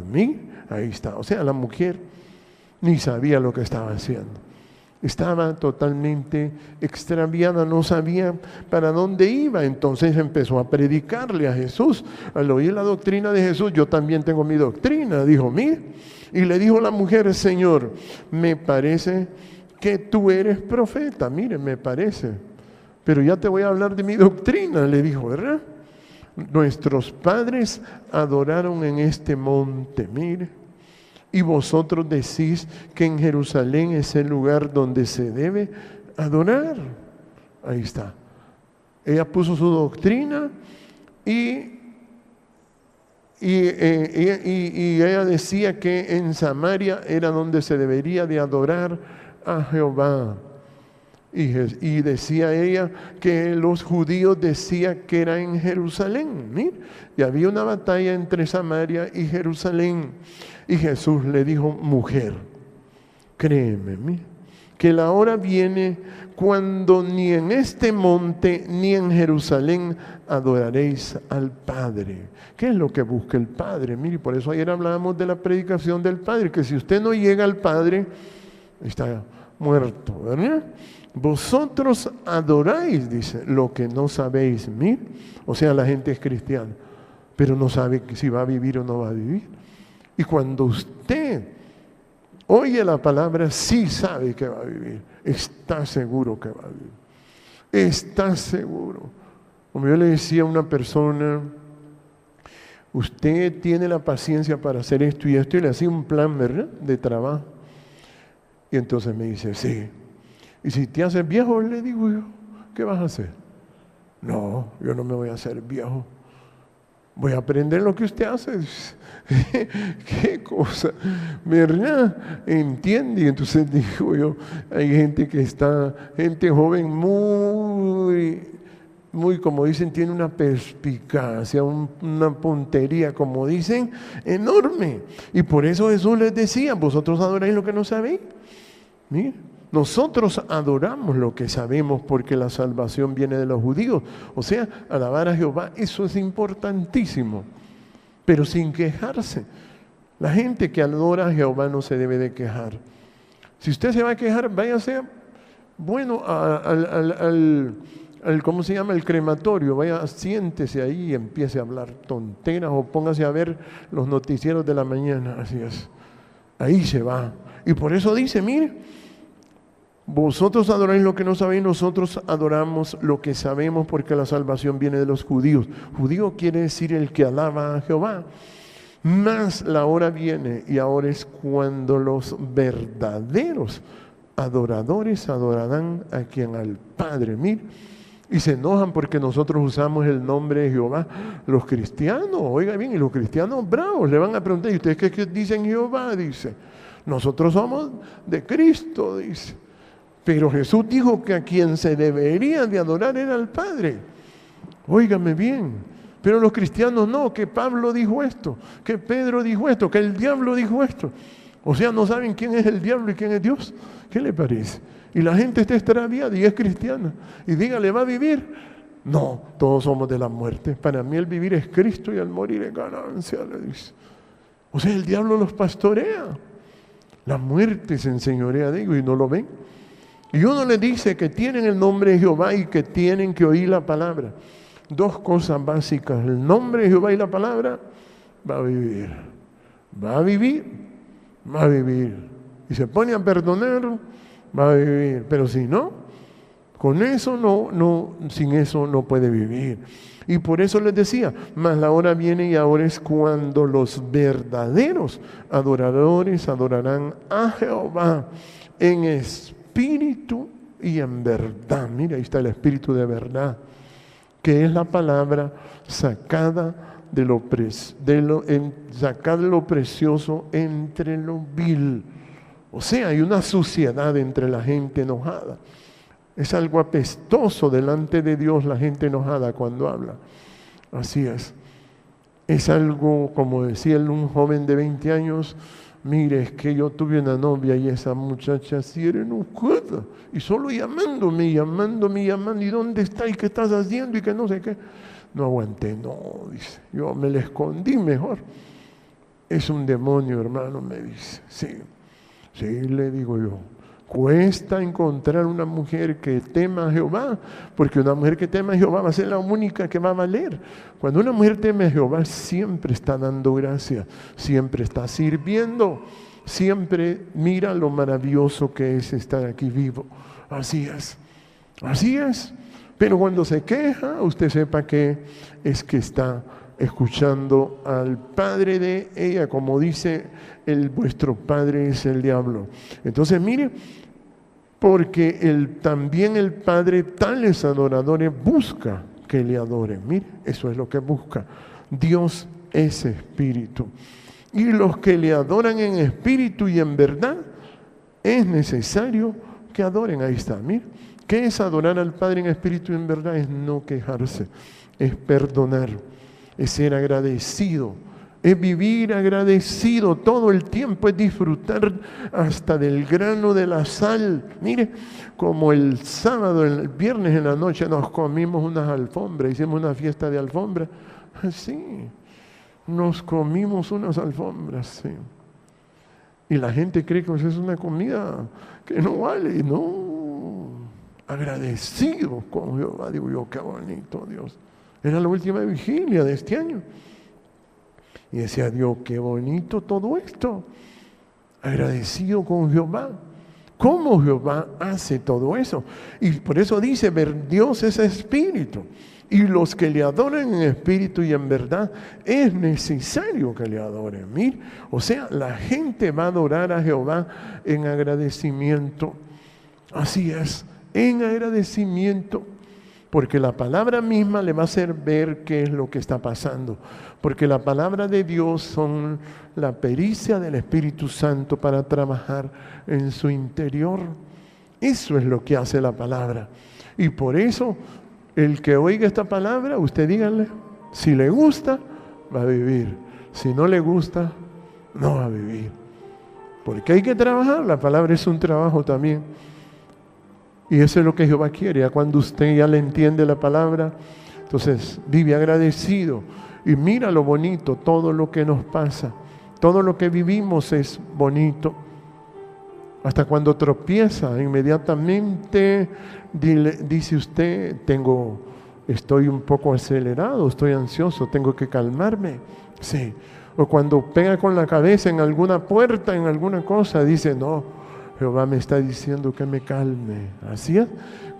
Ahí está. O sea, la mujer ni sabía lo que estaba haciendo. Estaba totalmente extraviada, no sabía para dónde iba. Entonces empezó a predicarle a Jesús. Al oír la doctrina de Jesús, yo también tengo mi doctrina, dijo, mire. Y le dijo la mujer, Señor, me parece que tú eres profeta. Mire, me parece. Pero ya te voy a hablar de mi doctrina, le dijo, ¿verdad? Nuestros padres adoraron en este monte, mire. Y vosotros decís que en Jerusalén es el lugar donde se debe adorar. Ahí está. Ella puso su doctrina y ella decía que en Samaria era donde se debería de adorar a Jehová. Y decía ella que los judíos decían que era en Jerusalén. ¿Sí? Y había una batalla entre Samaria y Jerusalén. Y Jesús le dijo, mujer, créeme, que la hora viene cuando ni en este monte ni en Jerusalén adoraréis al Padre. ¿Qué es lo que busca el Padre? Mire, por eso ayer hablábamos de la predicación del Padre, que si usted no llega al Padre, está muerto, ¿verdad? Vosotros adoráis, dice, lo que no sabéis. Mire, o sea, la gente es cristiana, pero no sabe si va a vivir o no va a vivir. Y cuando usted oye la palabra, sí sabe que va a vivir. Está seguro que va a vivir. Está seguro. Como yo le decía a una persona, usted tiene la paciencia para hacer esto y esto, y le hacía un plan, ¿verdad?, de trabajo. Y entonces me dice, sí. Y si te haces viejo, le digo yo, ¿qué vas a hacer? No, yo no me voy a hacer viejo. Voy a aprender lo que usted hace. ¿Qué cosa? ¿Verdad? ¿Entiende? Y entonces digo yo, hay gente joven muy, como dicen, tiene una perspicacia, una puntería, como dicen, enorme. Y por eso Jesús les decía, vosotros adoráis lo que no sabéis. Mira, nosotros adoramos lo que sabemos porque la salvación viene de los judíos. O sea, alabar a Jehová, eso es importantísimo, pero sin quejarse. La gente que adora a Jehová no se debe de quejar. Si usted se va a quejar, váyase, bueno, ¿cómo se llama? El crematorio. Vaya, siéntese ahí y empiece a hablar tonteras o póngase a ver los noticieros de la mañana. Así es. Ahí se va. Y por eso dice, mire, vosotros adoráis lo que no sabéis, nosotros adoramos lo que sabemos porque la salvación viene de los judíos. Judío quiere decir el que alaba a Jehová. Mas la hora viene y ahora es cuando los verdaderos adoradores adorarán a quien, al Padre. Mire, y se enojan porque nosotros usamos el nombre de Jehová. Los cristianos, oiga bien, y los cristianos bravos le van a preguntar, ¿y ustedes qué dicen Jehová? Dice, nosotros somos de Cristo, dice. Pero Jesús dijo que a quien se debería de adorar era al Padre. Óigame bien. Pero los cristianos no, que Pablo dijo esto, que Pedro dijo esto, que el diablo dijo esto. O sea, no saben quién es el diablo y quién es Dios. ¿Qué le parece? Y la gente está extraviada y es cristiana. Y dígale, ¿va a vivir? No, todos somos de la muerte. Para mí el vivir es Cristo y el morir es ganancia, le dice. O sea, el diablo los pastorea. La muerte se enseñorea de ellos y no lo ven. Y uno les dice que tienen el nombre de Jehová y que tienen que oír la palabra. Dos cosas básicas, el nombre de Jehová y la palabra, va a vivir. Va a vivir, va a vivir. Y se pone a perdonar, va a vivir. Pero si no, con eso sin eso no puede vivir. Y por eso les decía, mas la hora viene y ahora es cuando los verdaderos adoradores adorarán a Jehová en espíritu y en verdad. Mira, ahí está el espíritu de verdad, que es la palabra sacada de lo precioso entre lo vil. O sea, hay una suciedad entre la gente enojada. Es algo apestoso delante de Dios la gente enojada cuando habla. Así es. Es algo, como decía un joven de 20 años, mire, es que yo tuve una novia y esa muchacha sí era enojada. Y solo llamándome, ¿y dónde está? ¿Y qué estás haciendo? Y que no sé qué. No aguanté, no, dice. Yo me la escondí mejor. Es un demonio, hermano, me dice. Sí, le digo yo. Cuesta encontrar una mujer que tema a Jehová, porque una mujer que tema a Jehová va a ser la única que va a valer. Cuando una mujer teme a Jehová, siempre está dando gracias, siempre está sirviendo, siempre mira lo maravilloso que es estar aquí vivo. Así es. Pero cuando se queja, usted sepa que es que está escuchando al padre de ella, como dice vuestro padre es el diablo. Entonces mire, porque también el Padre tales adoradores busca que le adoren. Mire, eso es lo que busca. Dios es espíritu. Y los que le adoran en espíritu y en verdad, es necesario que adoren. Ahí está, mire. ¿Qué es adorar al Padre en espíritu y en verdad? Es no quejarse, es perdonar, es ser agradecido, es vivir agradecido todo el tiempo, es disfrutar hasta del grano de la sal. Mire, como el sábado, el viernes en la noche nos comimos unas alfombras, hicimos una fiesta de alfombra. Sí, nos comimos unas alfombras, sí. Y la gente cree que es una comida que no vale, no. Agradecido con Jehová, digo yo, qué bonito, Dios. Era la última vigilia de este año. Y decía Dios, qué bonito todo esto. Agradecido con Jehová. ¿Cómo Jehová hace todo eso? Y por eso dice, Dios es espíritu. Y los que le adoran en espíritu y en verdad, es necesario que le adoren. Mira, o sea, la gente va a adorar a Jehová en agradecimiento. Así es, en agradecimiento. Porque la palabra misma le va a hacer ver qué es lo que está pasando. Porque la palabra de Dios son la pericia del Espíritu Santo para trabajar en su interior. Eso es lo que hace la palabra. Y por eso, el que oiga esta palabra, usted díganle, si le gusta, va a vivir. Si no le gusta, no va a vivir. Porque hay que trabajar, la palabra es un trabajo también. Y eso es lo que Jehová quiere. Ya cuando usted ya le entiende la palabra, entonces vive agradecido. Y mira lo bonito, todo lo que nos pasa. Todo lo que vivimos es bonito. Hasta cuando tropieza, inmediatamente dice usted, estoy un poco acelerado, estoy ansioso, tengo que calmarme. Sí. O cuando pega con la cabeza en alguna puerta, en alguna cosa, dice, no, Jehová me está diciendo que me calme. Así es.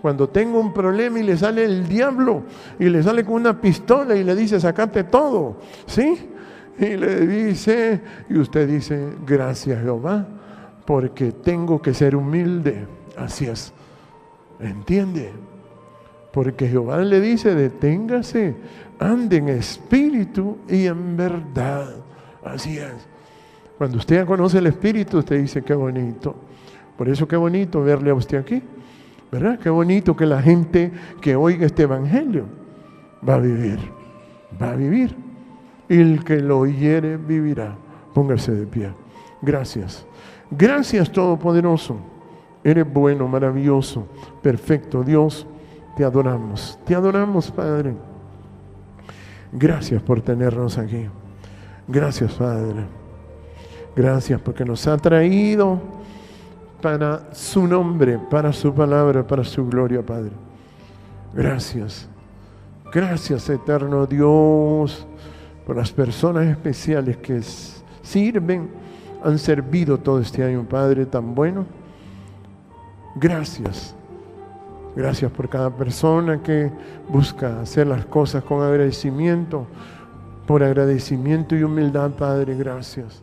Cuando tengo un problema y le sale el diablo y le sale con una pistola y le dice, sacate todo. ¿Sí? Y le dice, y usted dice, gracias Jehová, porque tengo que ser humilde. Así es. ¿Entiende? Porque Jehová le dice, deténgase, ande en espíritu y en verdad. Así es. Cuando usted ya conoce el espíritu, usted dice, qué bonito. Por eso qué bonito verle a usted aquí, ¿verdad? Qué bonito que la gente que oiga este evangelio va a vivir. Y el que lo oyere vivirá. Póngase de pie. Gracias. Gracias, Todopoderoso. Eres bueno, maravilloso, perfecto. Dios, te adoramos. Te adoramos, Padre. Gracias por tenernos aquí. Gracias, Padre. Gracias porque nos ha traído para su nombre, para su palabra, para su gloria, Padre. Gracias. Gracias, eterno Dios, por las personas especiales que sirven, han servido todo este año, Padre, tan bueno. Gracias. Gracias por cada persona que busca hacer las cosas con agradecimiento, por agradecimiento y humildad, Padre, gracias.